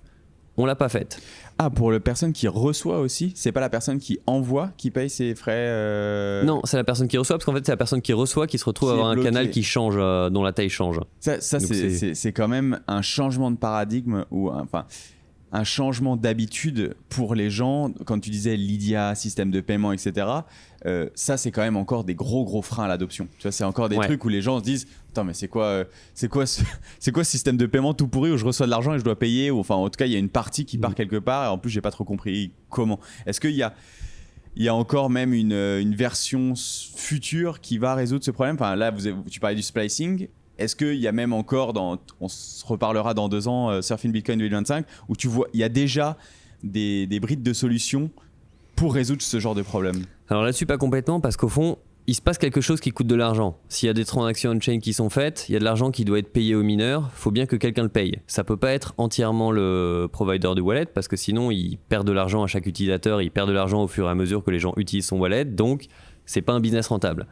on l'a pas faite. Ah, pour la personne qui reçoit aussi, c'est pas la personne qui envoie qui paye ses frais Non, c'est la personne qui reçoit, parce qu'en fait c'est la personne qui reçoit qui se retrouve à avoir un canal qui change, dont la taille change. Ça c'est quand même un changement de paradigme ou un changement d'habitude pour les gens. Quand tu disais Lydia, système de paiement, etc., ça c'est quand même encore des gros freins à l'adoption. Tu vois, c'est encore des trucs où les gens se disent attends, mais c'est quoi ce système de paiement tout pourri où je reçois de l'argent et je dois payer, ou enfin en tout cas il y a une partie qui part quelque part et en plus j'ai pas trop compris comment. Est-ce qu'il y a encore même une version future qui va résoudre ce problème? Enfin là tu parlais du splicing. Est-ce qu'il y a même encore, on se reparlera dans 2 ans, Surfing Bitcoin 2025, où tu vois, il y a déjà des brides de solutions pour résoudre ce genre de problème? Alors là-dessus, pas complètement, parce qu'au fond, il se passe quelque chose qui coûte de l'argent. S'il y a des transactions on-chain qui sont faites, il y a de l'argent qui doit être payé aux mineurs, il faut bien que quelqu'un le paye. Ça peut pas être entièrement le provider du wallet, parce que sinon, il perd de l'argent à chaque utilisateur, il perd de l'argent au fur et à mesure que les gens utilisent son wallet, donc c'est pas un business rentable.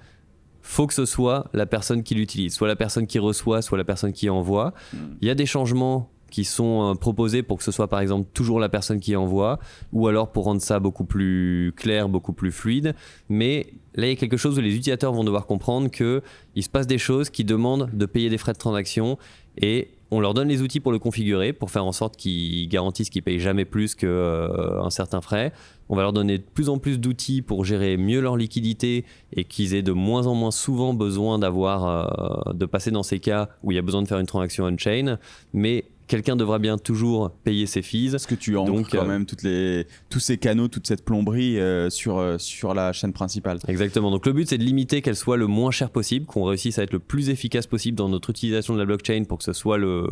Faut que ce soit la personne qui l'utilise, soit la personne qui reçoit, soit la personne qui envoie. Il y a des changements qui sont proposés pour que ce soit par exemple toujours la personne qui envoie, ou alors pour rendre ça beaucoup plus clair, beaucoup plus fluide. Mais là, il y a quelque chose où les utilisateurs vont devoir comprendre qu'il se passe des choses qui demandent de payer des frais de transaction, et on leur donne les outils pour le configurer, pour faire en sorte qu'ils garantissent qu'ils ne payent jamais plus qu'un certain frais. On va leur donner de plus en plus d'outils pour gérer mieux leur liquidité et qu'ils aient de moins en moins souvent besoin de passer dans ces cas où il y a besoin de faire une transaction on-chain. Mais quelqu'un devra bien toujours payer ses fees. Est-ce que tu ancres quand même tous ces canaux, toute cette plomberie sur la chaîne principale? Exactement. Donc le but, c'est de limiter qu'elle soit le moins cher possible, qu'on réussisse à être le plus efficace possible dans notre utilisation de la blockchain pour que ce soit le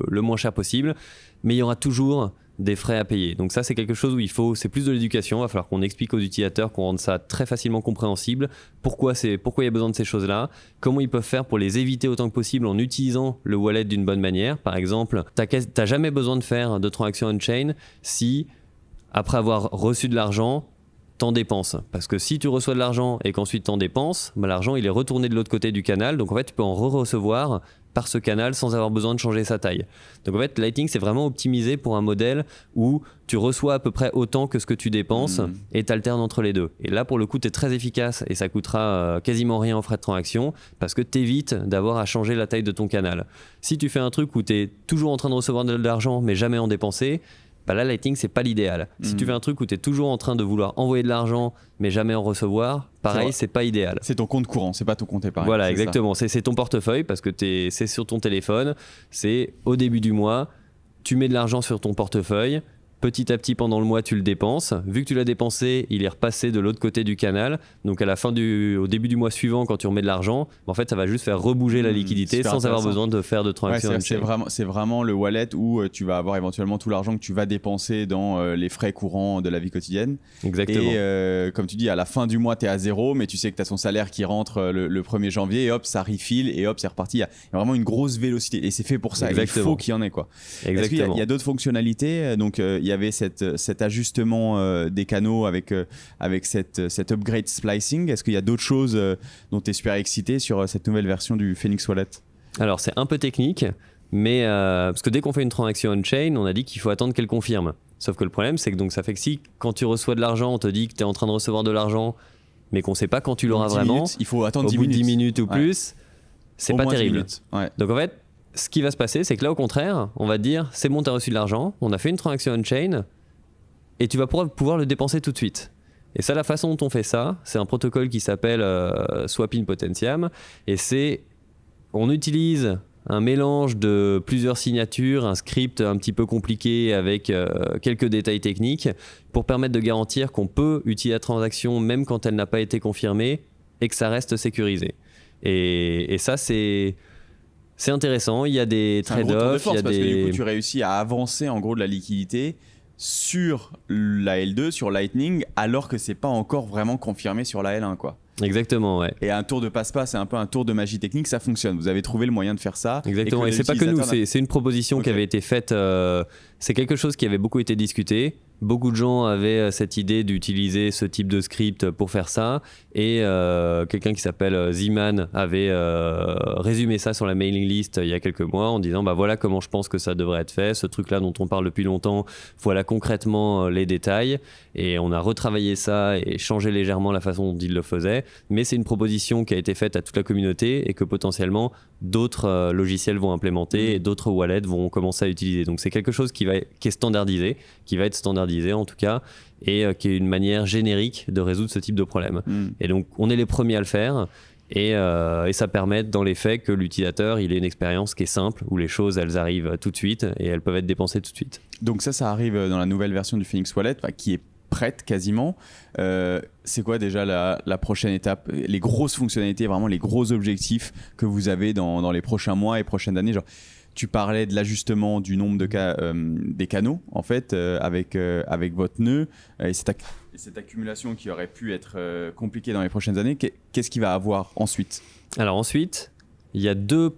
moins cher possible. Mais il y aura toujours des frais à payer. Donc ça, c'est quelque chose où c'est plus de l'éducation. Il va falloir qu'on explique aux utilisateurs, qu'on rende ça très facilement compréhensible. Pourquoi il y a besoin de ces choses-là, comment ils peuvent faire pour les éviter autant que possible en utilisant le wallet d'une bonne manière. Par exemple, t'as jamais besoin de faire de transaction on-chain si, après avoir reçu de l'argent, t'en dépenses. Parce que si tu reçois de l'argent et qu'ensuite t'en dépenses, l'argent il est retourné de l'autre côté du canal. Donc en fait, tu peux en recevoir par ce canal sans avoir besoin de changer sa taille. Donc en fait, Lightning, c'est vraiment optimisé pour un modèle où tu reçois à peu près autant que ce que tu dépenses et tu alternes entre les deux. Et là, pour le coup, tu es très efficace et ça coûtera quasiment rien en frais de transaction parce que tu évites d'avoir à changer la taille de ton canal. Si tu fais un truc où tu es toujours en train de recevoir de l'argent mais jamais en dépenser, là, Lightning, c'est pas l'idéal. Si tu fais un truc où tu es toujours en train de vouloir envoyer de l'argent mais jamais en recevoir, pareil, c'est pas idéal. C'est ton compte courant, c'est pas ton compte épargne. Voilà, exactement. C'est ton portefeuille parce que c'est sur ton téléphone. C'est au début du mois, tu mets de l'argent sur ton portefeuille. Petit à petit, pendant le mois, tu le dépenses. Vu que tu l'as dépensé, il est repassé de l'autre côté du canal. Donc, au début du mois suivant, quand tu remets de l'argent, en fait, ça va juste faire rebouger la liquidité sans avoir besoin de faire de transaction. C'est vraiment le wallet où tu vas avoir éventuellement tout l'argent que tu vas dépenser dans les frais courants de la vie quotidienne. Exactement. Et comme tu dis, à la fin du mois, tu es à zéro, mais tu sais que tu as son salaire qui rentre le 1er janvier et hop, ça refill et hop, c'est reparti. Il y a vraiment une grosse vélocité et c'est fait pour ça. Il faut qu'il y en ait, quoi. Est-ce qu'il y a d'autres fonctionnalités? Donc, il y avait cet ajustement des canaux avec cet upgrade splicing. Est-ce qu'il y a d'autres choses dont tu es super excité sur cette nouvelle version du Phoenix Wallet? Alors, c'est un peu technique, Mais parce que dès qu'on fait une transaction on-chain, on a dit qu'il faut attendre qu'elle confirme. Sauf que le problème, c'est que donc ça fait que si quand tu reçois de l'argent, on te dit que tu es en train de recevoir de l'argent, mais qu'on ne sait pas quand tu l'auras vraiment, il faut attendre au 10 bout de minutes. 10 minutes ou plus, c'est Au pas moins 10 terrible. minutes. Ouais. Donc en fait, ce qui va se passer, c'est que là, au contraire, on va te dire, c'est bon, tu as reçu de l'argent, on a fait une transaction on-chain, et tu vas pouvoir le dépenser tout de suite. Et ça, la façon dont on fait ça, c'est un protocole qui s'appelle Swap in Potentiam, et on utilise un mélange de plusieurs signatures, un script un petit peu compliqué avec quelques détails techniques pour permettre de garantir qu'on peut utiliser la transaction même quand elle n'a pas été confirmée et que ça reste sécurisé. Et ça, c'est intéressant. Il y a des C'est un gros tour de trade-offs. force parce que du coup, tu réussis à avancer en gros de la liquidité sur la L2, sur Lightning, alors que c'est pas encore vraiment confirmé sur la L1, quoi. Exactement, ouais. Et un tour de passe-passe, c'est un peu un tour de magie technique, ça fonctionne. Vous avez trouvé le moyen de faire ça. Exactement, et c'est pas que nous, c'est une proposition qui avait été faite, c'est quelque chose qui avait beaucoup été discuté. Beaucoup de gens avaient cette idée d'utiliser ce type de script pour faire ça, et quelqu'un qui s'appelle Zeman avait résumé ça sur la mailing list il y a quelques mois en disant bah voilà comment je pense que ça devrait être fait, ce truc-là dont on parle depuis longtemps, voilà concrètement les détails, et on a retravaillé ça et changé légèrement la façon dont il le faisait, mais c'est une proposition qui a été faite à toute la communauté et que potentiellement d'autres logiciels vont implémenter et d'autres wallets vont commencer à utiliser. Donc c'est quelque chose qui est standardisé, qui va être standardisé en tout cas, et qui est une manière générique de résoudre ce type de problème. Et donc on est les premiers à le faire, et ça permet dans les faits que l'utilisateur il ait une expérience qui est simple, où les choses elles arrivent tout de suite et elles peuvent être dépensées tout de suite. Donc ça arrive dans la nouvelle version du Phoenix Wallet, qui est prête quasiment. C'est quoi déjà la prochaine étape, les grosses fonctionnalités, vraiment les gros objectifs que vous avez dans les prochains mois et prochaines années? Genre, tu parlais de l'ajustement du nombre des canaux en fait avec votre nœud et cette accumulation qui aurait pu être compliquée dans les prochaines années. Qu'est-ce qu'il va avoir ensuite? Alors ensuite, il y a deux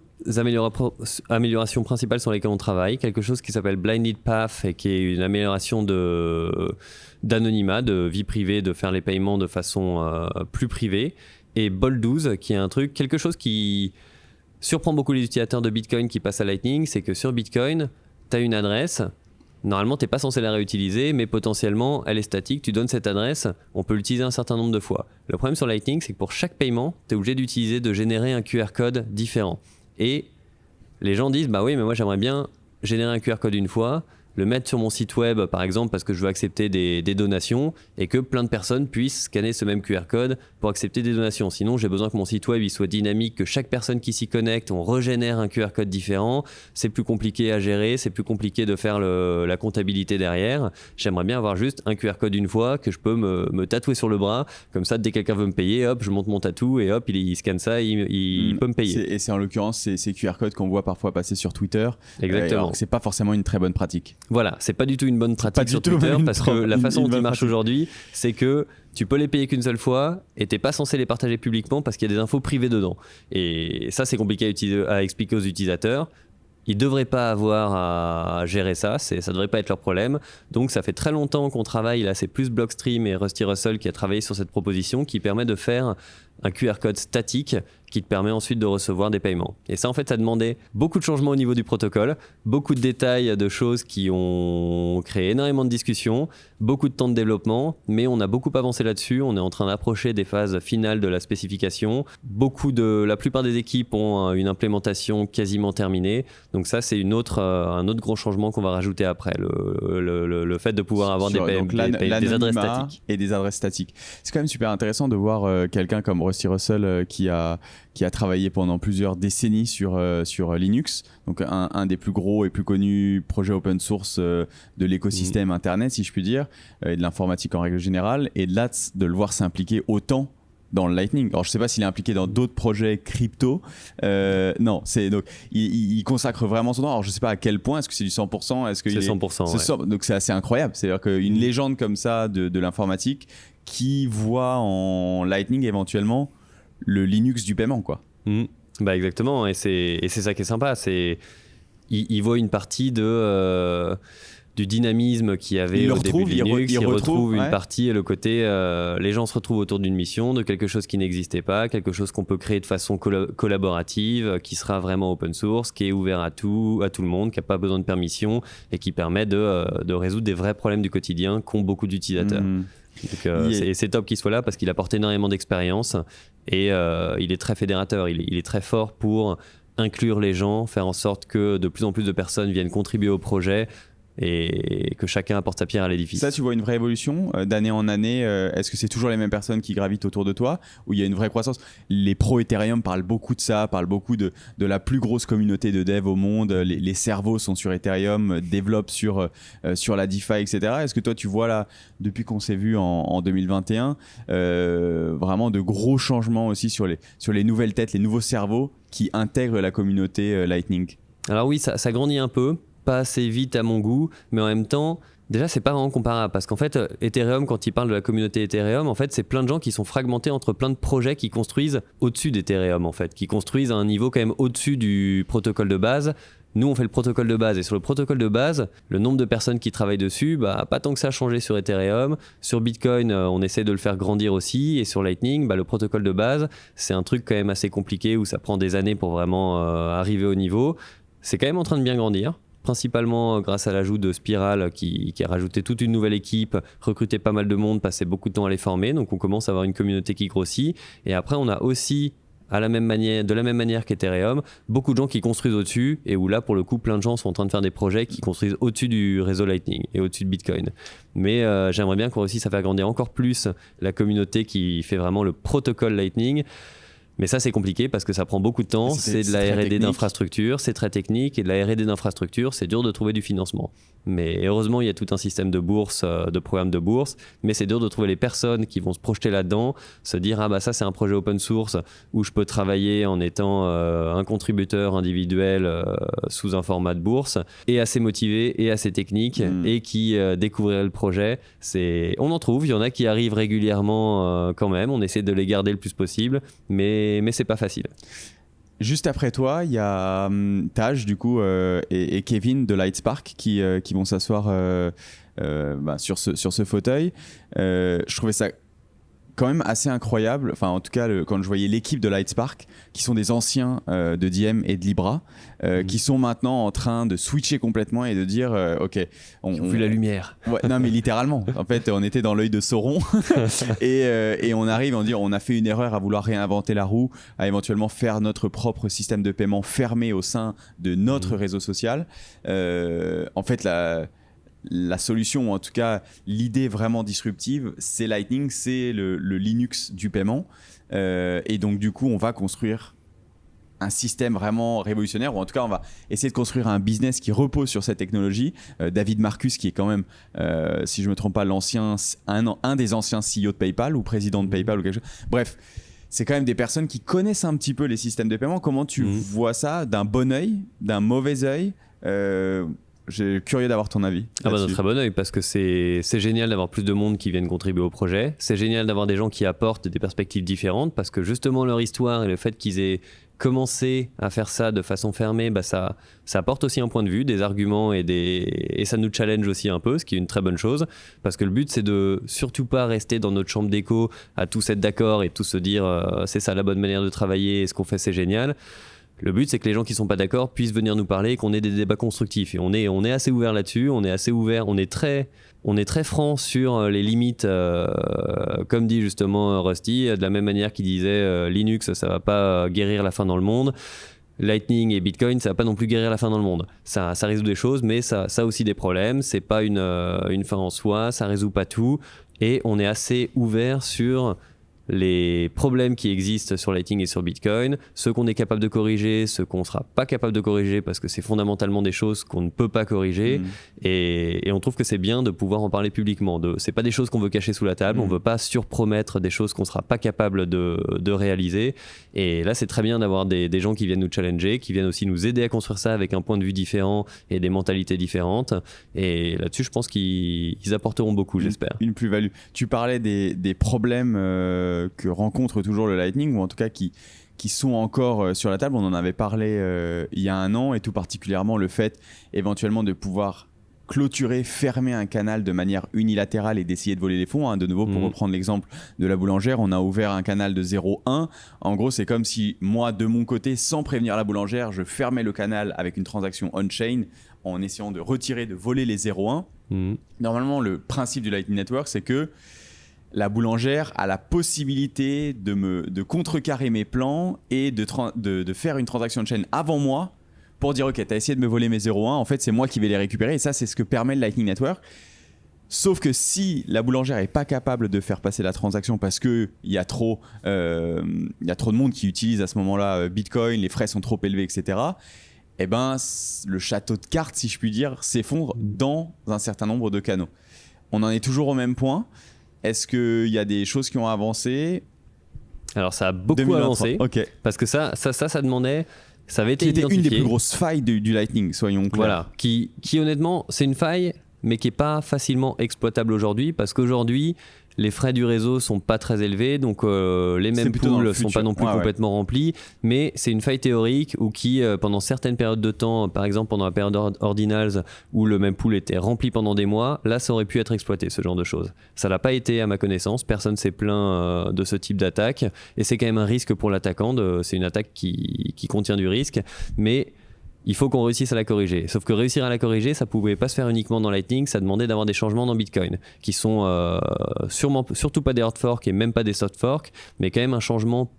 améliorations principales sur lesquelles on travaille. Quelque chose qui s'appelle Blinded Path et qui est une amélioration d'anonymat, de vie privée, de faire les paiements de façon plus privée. Et Bold12 qui est quelque chose qui surprend beaucoup les utilisateurs de Bitcoin qui passent à Lightning, c'est que sur Bitcoin, tu as une adresse. Normalement, tu n'es pas censé la réutiliser, mais potentiellement, elle est statique. Tu donnes cette adresse, on peut l'utiliser un certain nombre de fois. Le problème sur Lightning, c'est que pour chaque paiement, tu es obligé de générer un QR code différent. Et les gens disent, bah oui, mais moi j'aimerais bien générer un QR code une fois, le mettre sur mon site web par exemple parce que je veux accepter des donations et que plein de personnes puissent scanner ce même QR code pour accepter des donations. Sinon j'ai besoin que mon site web il soit dynamique, que chaque personne qui s'y connecte, on régénère un QR code différent. C'est plus compliqué à gérer, c'est plus compliqué de faire la comptabilité derrière. J'aimerais bien avoir juste un QR code une fois que je peux me tatouer sur le bras, comme ça dès que quelqu'un veut me payer, hop je monte mon tatou et hop il scanne ça et il peut me payer. Et c'est en l'occurrence ces QR codes qu'on voit parfois passer sur Twitter. Exactement. Alors que c'est pas forcément une très bonne pratique. Voilà, c'est pas du tout une bonne pratique sur Twitter parce que la façon dont ils marchent aujourd'hui, c'est que tu peux les payer qu'une seule fois et t'es pas censé les partager publiquement parce qu'il y a des infos privées dedans. Et ça, c'est compliqué à expliquer aux utilisateurs. Ils devraient pas avoir à gérer ça, ça devrait pas être leur problème. Donc ça fait très longtemps qu'on travaille, là c'est plus Blockstream et Rusty Russell qui a travaillé sur cette proposition qui permet de faire un QR code statique qui te permet ensuite de recevoir des paiements. Et ça en fait ça demandait beaucoup de changements au niveau du protocole, beaucoup de détails de choses qui ont créé énormément de discussions, beaucoup de temps de développement, mais on a beaucoup avancé là-dessus, on est en train d'approcher des phases finales de la spécification. La plupart des équipes ont une implémentation quasiment terminée, donc ça c'est un autre gros changement qu'on va rajouter après, le fait de pouvoir avoir des adresses statiques. Et des adresses statiques. C'est quand même super intéressant de voir quelqu'un comme Rusty Russell qui a travaillé pendant plusieurs décennies sur Linux, donc un des plus gros et plus connus projets open source de l'écosystème Internet, si je puis dire, et de l'informatique en règle générale, et là, de le voir s'impliquer autant dans le Lightning. Alors je sais pas s'il est impliqué dans d'autres projets crypto. Non, donc il consacre vraiment son temps. Alors je sais pas à quel point. Est-ce que c'est du 100%? Est-ce que c'est 100%. Donc c'est assez incroyable. C'est-à-dire qu'une légende comme ça de l'informatique qui voit en Lightning éventuellement le Linux du paiement, quoi. Bah exactement. Et c'est ça qui est sympa. Il voit une partie de du dynamisme qu'il y avait Il le au début de retrouve, Linux. il Il retrouve ouais. une partie, le côté les gens se retrouvent autour d'une mission, de quelque chose qui n'existait pas, quelque chose qu'on peut créer de façon collaborative, qui sera vraiment open source, qui est ouvert à tout le monde, qui n'a pas besoin de permission et qui permet de résoudre des vrais problèmes du quotidien qu'ont beaucoup d'utilisateurs. Donc, c'est top qu'il soit là parce qu'il apporte énormément d'expérience et il est très fédérateur, il est très fort pour inclure les gens, faire en sorte que de plus en plus de personnes viennent contribuer au projet et que chacun apporte sa pierre à l'édifice. Ça, tu vois une vraie évolution d'année en année. Est-ce que c'est toujours les mêmes personnes qui gravitent autour de toi ou il y a une vraie croissance? Les pros Ethereum parlent beaucoup de ça, parlent beaucoup de la plus grosse communauté de dev au monde. Les cerveaux sont sur Ethereum, développent sur la DeFi, etc. Est-ce que toi, tu vois là, depuis qu'on s'est vu en 2021, vraiment de gros changements aussi sur les nouvelles têtes, les nouveaux cerveaux qui intègrent la communauté Lightning? Alors oui, ça grandit un peu. Pas assez vite à mon goût, mais en même temps, déjà, c'est pas vraiment comparable parce qu'en fait, Ethereum, quand il parle de la communauté Ethereum, en fait, c'est plein de gens qui sont fragmentés entre plein de projets qui construisent au-dessus d'Ethereum, en fait, qui construisent à un niveau quand même au-dessus du protocole de base. Nous, on fait le protocole de base et sur le protocole de base, le nombre de personnes qui travaillent dessus, pas tant que ça a changé sur Ethereum. Sur Bitcoin, on essaie de le faire grandir aussi et sur Lightning, le protocole de base, c'est un truc quand même assez compliqué où ça prend des années pour vraiment arriver au niveau. C'est quand même en train de bien grandir. Principalement grâce à l'ajout de Spiral qui a rajouté toute une nouvelle équipe, recruté pas mal de monde, passé beaucoup de temps à les former. Donc on commence à avoir une communauté qui grossit. Et après, on a aussi, de la même manière qu'Ethereum, beaucoup de gens qui construisent au-dessus et où là, pour le coup, plein de gens sont en train de faire des projets qui construisent au-dessus du réseau Lightning et au-dessus de Bitcoin. Mais j'aimerais bien qu'on réussisse à faire grandir encore plus la communauté qui fait vraiment le protocole Lightning. Mais ça, c'est compliqué parce que ça prend beaucoup de temps. C'est de la R&D d'infrastructure, c'est très technique. Et de la R&D d'infrastructure, c'est dur de trouver du financement. Mais heureusement, il y a tout un système de bourse, de programmes de bourse. Mais c'est dur de trouver les personnes qui vont se projeter là-dedans, se dire ça, c'est un projet open source où je peux travailler en étant un contributeur individuel sous un format de bourse et assez motivé et assez technique et qui découvrirait le projet. On en trouve. Il y en a qui arrivent régulièrement quand même. On essaie de les garder le plus possible. Mais c'est pas facile. Juste après toi, il y a Taj du coup et Kevin de Lightspark qui vont s'asseoir sur ce fauteuil. Je trouvais ça quand même assez incroyable. Enfin, en tout cas, quand je voyais l'équipe de Lightspark, qui sont des anciens de Diem et de Libra, qui sont maintenant en train de switcher complètement et de dire OK, on vu la lumière. Ouais, non, mais littéralement. En fait, on était dans l'œil de Sauron et on arrive, on dit, on a fait une erreur à vouloir réinventer la roue, à éventuellement faire notre propre système de paiement fermé au sein de notre réseau social. En fait, la solution, ou en tout cas l'idée vraiment disruptive, c'est Lightning, c'est le Linux du paiement. Et donc du coup, on va construire un système vraiment révolutionnaire, ou en tout cas on va essayer de construire un business qui repose sur cette technologie. David Marcus, qui est quand même, si je ne me trompe pas, un des anciens CEO de PayPal ou président de PayPal ou quelque chose. Bref, c'est quand même des personnes qui connaissent un petit peu les systèmes de paiement. Comment tu vois ça, d'un bon œil, d'un mauvais œil? J'ai curieux d'avoir ton avis. D'un très bon œil, parce que c'est génial d'avoir plus de monde qui viennent contribuer au projet. C'est génial d'avoir des gens qui apportent des perspectives différentes, parce que justement leur histoire et le fait qu'ils aient commencé à faire ça de façon fermée, ça apporte aussi un point de vue, des arguments et ça nous challenge aussi un peu, ce qui est une très bonne chose, parce que le but c'est de surtout pas rester dans notre chambre d'écho à tous être d'accord et tous se dire c'est ça la bonne manière de travailler et ce qu'on fait c'est génial. Le but, c'est que les gens qui ne sont pas d'accord puissent venir nous parler et qu'on ait des débats constructifs. Et on est assez ouvert là-dessus, on est assez ouvert, on est très franc sur les limites, comme dit justement Rusty, de la même manière qu'il disait Linux, ça ne va pas guérir la faim dans le monde. Lightning et Bitcoin, ça va pas non plus guérir la faim dans le monde. Ça résout des choses, mais ça a aussi des problèmes. C'est pas une fin en soi, ça résout pas tout. Et on est assez ouvert sur les problèmes qui existent sur Lightning et sur Bitcoin, ceux qu'on est capable de corriger, ceux qu'on ne sera pas capable de corriger parce que c'est fondamentalement des choses qu'on ne peut pas corriger et on trouve que c'est bien de pouvoir en parler publiquement. C'est pas des choses qu'on veut cacher sous la table, on veut pas surpromettre des choses qu'on ne sera pas capable de réaliser et là c'est très bien d'avoir des gens qui viennent nous challenger, qui viennent aussi nous aider à construire ça avec un point de vue différent et des mentalités différentes et là-dessus je pense qu'ils apporteront beaucoup, j'espère. Une plus-value. Tu parlais des problèmes que rencontre toujours le Lightning, ou en tout cas qui sont encore sur la table. On en avait parlé il y a un an, et tout particulièrement le fait éventuellement de pouvoir clôturer, fermer un canal de manière unilatérale et d'essayer de voler les fonds. De nouveau, pour reprendre l'exemple de la boulangère, on a ouvert un canal de 0,1. En gros, c'est comme si moi, de mon côté, sans prévenir la boulangère, je fermais le canal avec une transaction on-chain en essayant de retirer, de voler les 0,1. Normalement, le principe du Lightning Network, c'est que la boulangère a la possibilité de contrecarrer mes plans et de faire une transaction on-chain avant moi pour dire ok, t'as essayé de me voler mes 0,1, en fait c'est moi qui vais les récupérer, et ça c'est ce que permet le Lightning Network. Sauf que si la boulangère n'est pas capable de faire passer la transaction parce qu'il y a trop de monde qui utilise à ce moment-là Bitcoin, les frais sont trop élevés, etc., eh ben, le château de cartes, si je puis dire, s'effondre dans un certain nombre de canaux. On en est toujours au même point. Est-ce qu'il y a des choses qui ont avancé ? Alors ça a beaucoup 2023. avancé, parce que ça demandait... Ça avait été qui était identifié. Une des plus grosses failles du Lightning, soyons clairs. Voilà, qui honnêtement, c'est une faille, mais qui n'est pas facilement exploitable aujourd'hui, parce qu'aujourd'hui, les frais du réseau sont pas très élevés, donc les mêmes pools sont pas non plus complètement remplis, mais c'est une faille théorique ou qui, pendant certaines périodes de temps, par exemple pendant la période ordinals où le même pool était rempli pendant des mois, là ça aurait pu être exploité, ce genre de choses. Ça l'a pas été à ma connaissance, personne s'est plaint de ce type d'attaque, et c'est quand même un risque pour l'attaquant, c'est une attaque qui contient du risque, mais il faut qu'on réussisse à la corriger. Sauf que réussir à la corriger, ça pouvait pas se faire uniquement dans Lightning, ça demandait d'avoir des changements dans Bitcoin, qui sont surtout pas des hard forks et même pas des soft forks, mais quand même un changement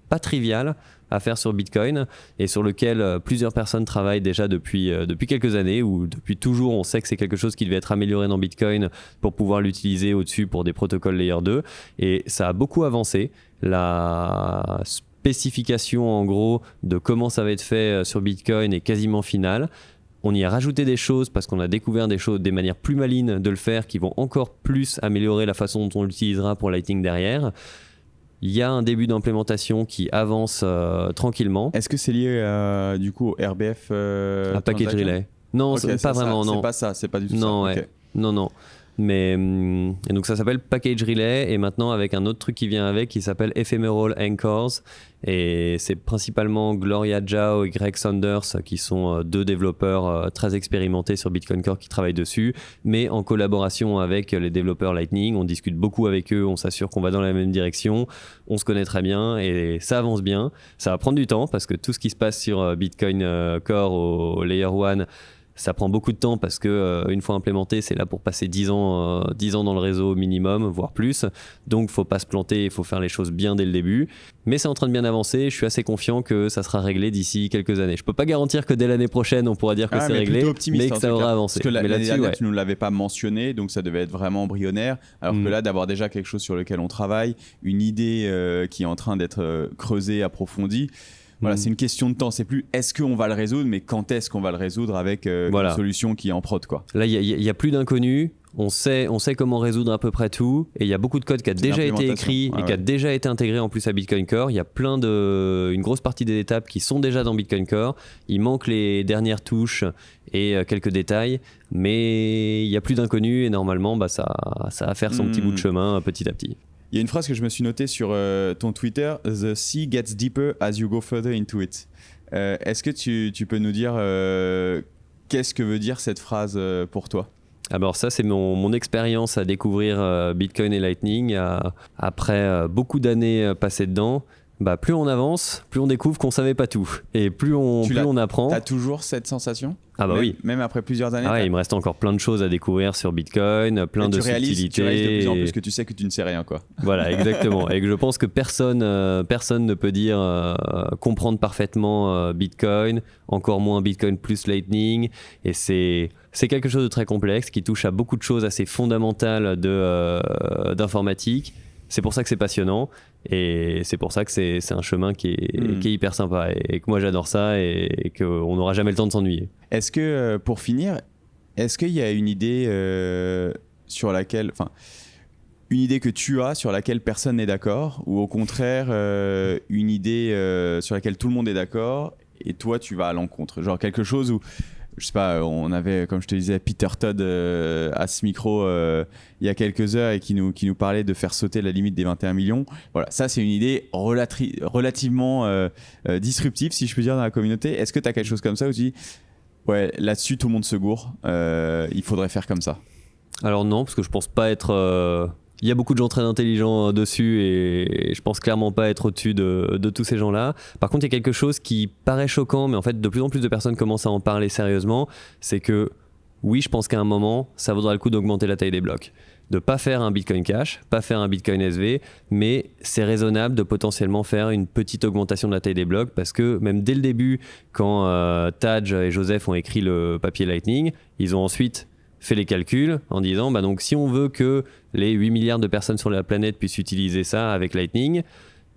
pas trivial à faire sur Bitcoin et sur lequel plusieurs personnes travaillent déjà depuis quelques années, ou depuis toujours. On sait que c'est quelque chose qui devait être amélioré dans Bitcoin pour pouvoir l'utiliser au-dessus pour des protocoles Layer 2, et ça a beaucoup avancé. La spécification en gros de comment ça va être fait sur Bitcoin est quasiment finale. On y a rajouté des choses parce qu'on a découvert des manières plus malines de le faire qui vont encore plus améliorer la façon dont on l'utilisera pour Lightning derrière. Il y a un début d'implémentation qui avance tranquillement. Est-ce que c'est lié du coup au RBF à Package Relay? Non, pas vraiment. Non, c'est pas ça, c'est pas du tout non, ça. Ouais. Okay. Non. Mais et donc ça s'appelle Package Relay, et maintenant avec un autre truc qui vient avec qui s'appelle Ephemeral Anchors, et c'est principalement Gloria Zhao et Greg Saunders qui sont deux développeurs très expérimentés sur Bitcoin Core qui travaillent dessus, mais en collaboration avec les développeurs Lightning. On discute beaucoup avec eux, on s'assure qu'on va dans la même direction, on se connaît très bien et ça avance bien. Ça va prendre du temps parce que tout ce qui se passe sur Bitcoin Core au Layer 1, ça prend beaucoup de temps parce que une fois implémenté, c'est là pour passer 10 ans dans le réseau minimum, voire plus. Donc, faut pas se planter, il faut faire les choses bien dès le début. Mais c'est en train de bien avancer. Je suis assez confiant que ça sera réglé d'ici quelques années. Je peux pas garantir que dès l'année prochaine, on pourra dire que c'est réglé, mais que ça aura avancé. Parce que l'année dernière, tu nous l'avais pas mentionné, donc ça devait être vraiment embryonnaire. Alors que là, d'avoir déjà quelque chose sur lequel on travaille, une idée qui est en train d'être creusée, approfondie. Voilà, c'est une question de temps. C'est plus est-ce qu'on va le résoudre, mais quand est-ce qu'on va le résoudre avec une solution qui est en prod, quoi. Là, il y a plus d'inconnus. On sait comment résoudre à peu près tout. Et il y a beaucoup de code qui a déjà été écrit et qui a déjà été intégré en plus à Bitcoin Core. Il y a une grosse partie des étapes qui sont déjà dans Bitcoin Core. Il manque les dernières touches et quelques détails. Mais il y a plus d'inconnus et normalement, ça va faire son petit bout de chemin petit à petit. Il y a une phrase que je me suis notée sur ton Twitter, « The sea gets deeper as you go further into it ». Est-ce que tu peux nous dire qu'est-ce que veut dire cette phrase pour toi ? Alors ça, c'est mon expérience à découvrir Bitcoin et Lightning. Après beaucoup d'années passées dedans, plus on avance, plus on découvre qu'on savait pas tout. Et plus on apprend. T'as toujours cette sensation ? Oui. Même après plusieurs années. Il me reste encore plein de choses à découvrir sur Bitcoin, plein de subtilités. Tu réalises de plus en plus que tu sais que tu ne sais rien, quoi. Voilà, exactement. Et que je pense que personne ne peut dire comprendre parfaitement Bitcoin, encore moins Bitcoin plus Lightning. Et c'est quelque chose de très complexe qui touche à beaucoup de choses assez fondamentales d'informatique. C'est pour ça que c'est passionnant et c'est pour ça que c'est un chemin qui est hyper sympa et que moi j'adore ça et qu'on n'aura jamais le temps de s'ennuyer. Est-ce que, pour finir, est-ce qu'il y a une idée sur laquelle... une idée que tu as sur laquelle personne n'est d'accord, ou au contraire une idée sur laquelle tout le monde est d'accord et toi tu vas à l'encontre, genre quelque chose où je sais pas, on avait, comme je te disais, Peter Todd à ce micro il y a quelques heures et qui nous parlait de faire sauter la limite des 21 millions. Voilà, ça c'est une idée relativement disruptive, si je peux dire, dans la communauté. Est-ce que tu as quelque chose comme ça où tu dis Ouais, là-dessus, tout le monde se gourre. Il faudrait faire comme ça. Alors non, parce que je pense pas être... Il y a beaucoup de gens très intelligents dessus et je pense clairement pas être au-dessus de tous ces gens-là. Par contre, il y a quelque chose qui paraît choquant, mais en fait, de plus en plus de personnes commencent à en parler sérieusement. C'est que, oui, je pense qu'à un moment, ça vaudra le coup d'augmenter la taille des blocs. De pas faire un Bitcoin Cash, pas faire un Bitcoin SV, mais c'est raisonnable de potentiellement faire une petite augmentation de la taille des blocs parce que même dès le début, quand Taj et Joseph ont écrit le papier Lightning, ils ont ensuite fait les calculs en disant bah donc si on veut que les 8 milliards de personnes sur la planète puissent utiliser ça avec Lightning,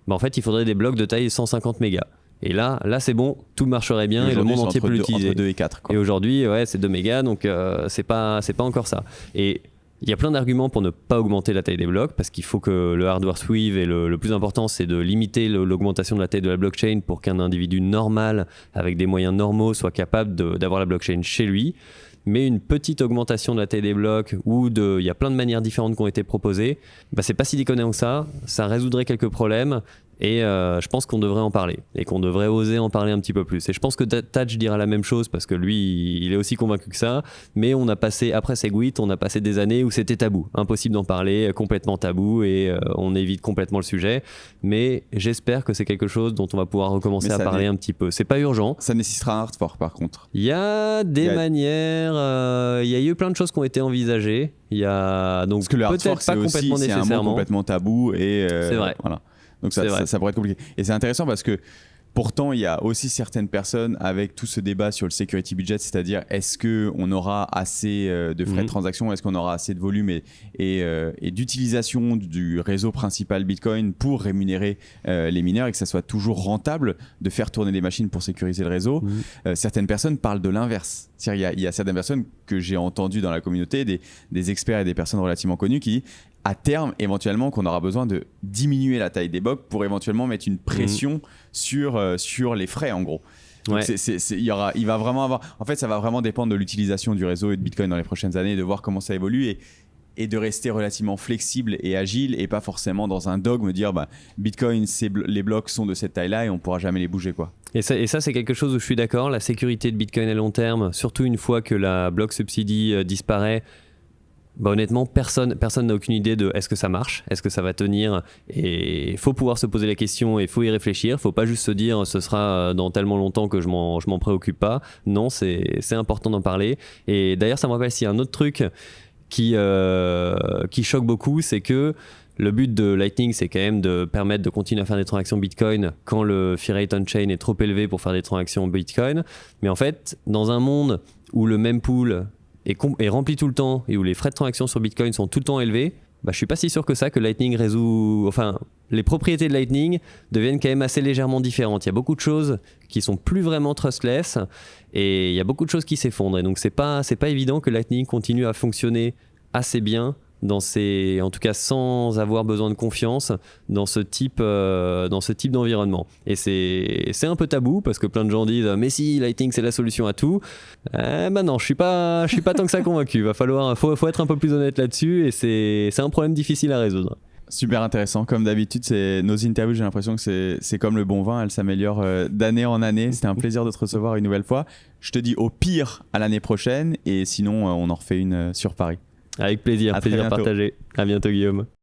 bah en fait il faudrait des blocs de taille 150 mégas. Et là c'est bon, tout marcherait bien et le monde entier peut l'utiliser. Entre 2 et 4. Quoi. Et aujourd'hui, ouais, c'est 2 mégas, donc c'est pas encore ça. Et il y a plein d'arguments pour ne pas augmenter la taille des blocs, parce qu'il faut que le hardware suive, et le plus important, c'est de limiter l'augmentation de la taille de la blockchain pour qu'un individu normal, avec des moyens normaux, soit capable d'avoir la blockchain chez lui. Mais une petite augmentation de la taille des blocs, il y a plein de manières différentes qui ont été proposées, bah c'est pas si déconnant que ça résoudrait quelques problèmes. Et je pense qu'on devrait en parler et qu'on devrait oser en parler un petit peu plus. Et je pense que Taj dira la même chose parce que lui, il est aussi convaincu que ça. Mais on a passé, après Segwit, on a passé des années où c'était tabou. Impossible d'en parler, complètement tabou et on évite complètement le sujet. Mais j'espère que c'est quelque chose dont on va pouvoir recommencer à parler un petit peu. C'est pas urgent. Ça nécessitera un hard fork par contre. Il y a des manières, il y a eu plein de choses qui ont été envisagées. Il y a donc parce que le hard fork, c'est aussi c'est un mot complètement tabou et c'est vrai. Voilà. Donc ça pourrait être compliqué. Et c'est intéressant parce que pourtant, il y a aussi certaines personnes avec tout ce débat sur le security budget, c'est-à-dire est-ce qu'on aura assez de frais de transaction, est-ce qu'on aura assez de volume et d'utilisation du réseau principal Bitcoin pour rémunérer les mineurs et que ça soit toujours rentable de faire tourner les machines pour sécuriser le réseau. Certaines personnes parlent de l'inverse. Il y a certaines personnes que j'ai entendues dans la communauté, des experts et des personnes relativement connues qui disent à terme, éventuellement, qu'on aura besoin de diminuer la taille des blocs pour éventuellement mettre une pression sur les frais, en gros. Donc ouais. Il va vraiment avoir... En fait, ça va vraiment dépendre de l'utilisation du réseau et de Bitcoin dans les prochaines années, de voir comment ça évolue et de rester relativement flexible et agile et pas forcément dans un dogme, dire Bitcoin, les blocs sont de cette taille-là et on ne pourra jamais les bouger, quoi. Et ça, c'est quelque chose où je suis d'accord. La sécurité de Bitcoin à long terme, surtout une fois que la block subsidy disparaît, honnêtement, personne n'a aucune idée de est-ce que ça marche, est-ce que ça va tenir, et il faut pouvoir se poser la question et il faut y réfléchir. Il ne faut pas juste se dire ce sera dans tellement longtemps que je m'en préoccupe pas. Non, c'est important d'en parler. Et d'ailleurs, ça me rappelle s'il y a un autre truc qui choque beaucoup, c'est que le but de Lightning, c'est quand même de permettre de continuer à faire des transactions Bitcoin quand le fee rate on-chain est trop élevé pour faire des transactions Bitcoin. Mais en fait, dans un monde où le mempool est rempli tout le temps et où les frais de transaction sur Bitcoin sont tout le temps élevés, je suis pas si sûr que ça, que Lightning résout... Enfin, les propriétés de Lightning deviennent quand même assez légèrement différentes. Il y a beaucoup de choses qui sont plus vraiment trustless et il y a beaucoup de choses qui s'effondrent. Et donc, c'est pas évident que Lightning continue à fonctionner assez bien en tout cas sans avoir besoin de confiance dans ce type d'environnement. Et c'est un peu tabou parce que plein de gens disent mais si, Lightning c'est la solution à tout. Non, je suis pas tant que ça convaincu. Faut être un peu plus honnête là-dessus et c'est un problème difficile à résoudre. Super intéressant, comme d'habitude, nos interviews, j'ai l'impression que c'est comme le bon vin, elles s'améliorent d'année en année. C'était un plaisir de te recevoir une nouvelle fois. Je te dis au pire à l'année prochaine et sinon on en refait une sur Paris. Avec plaisir, plaisir partagé. À bientôt Guillaume.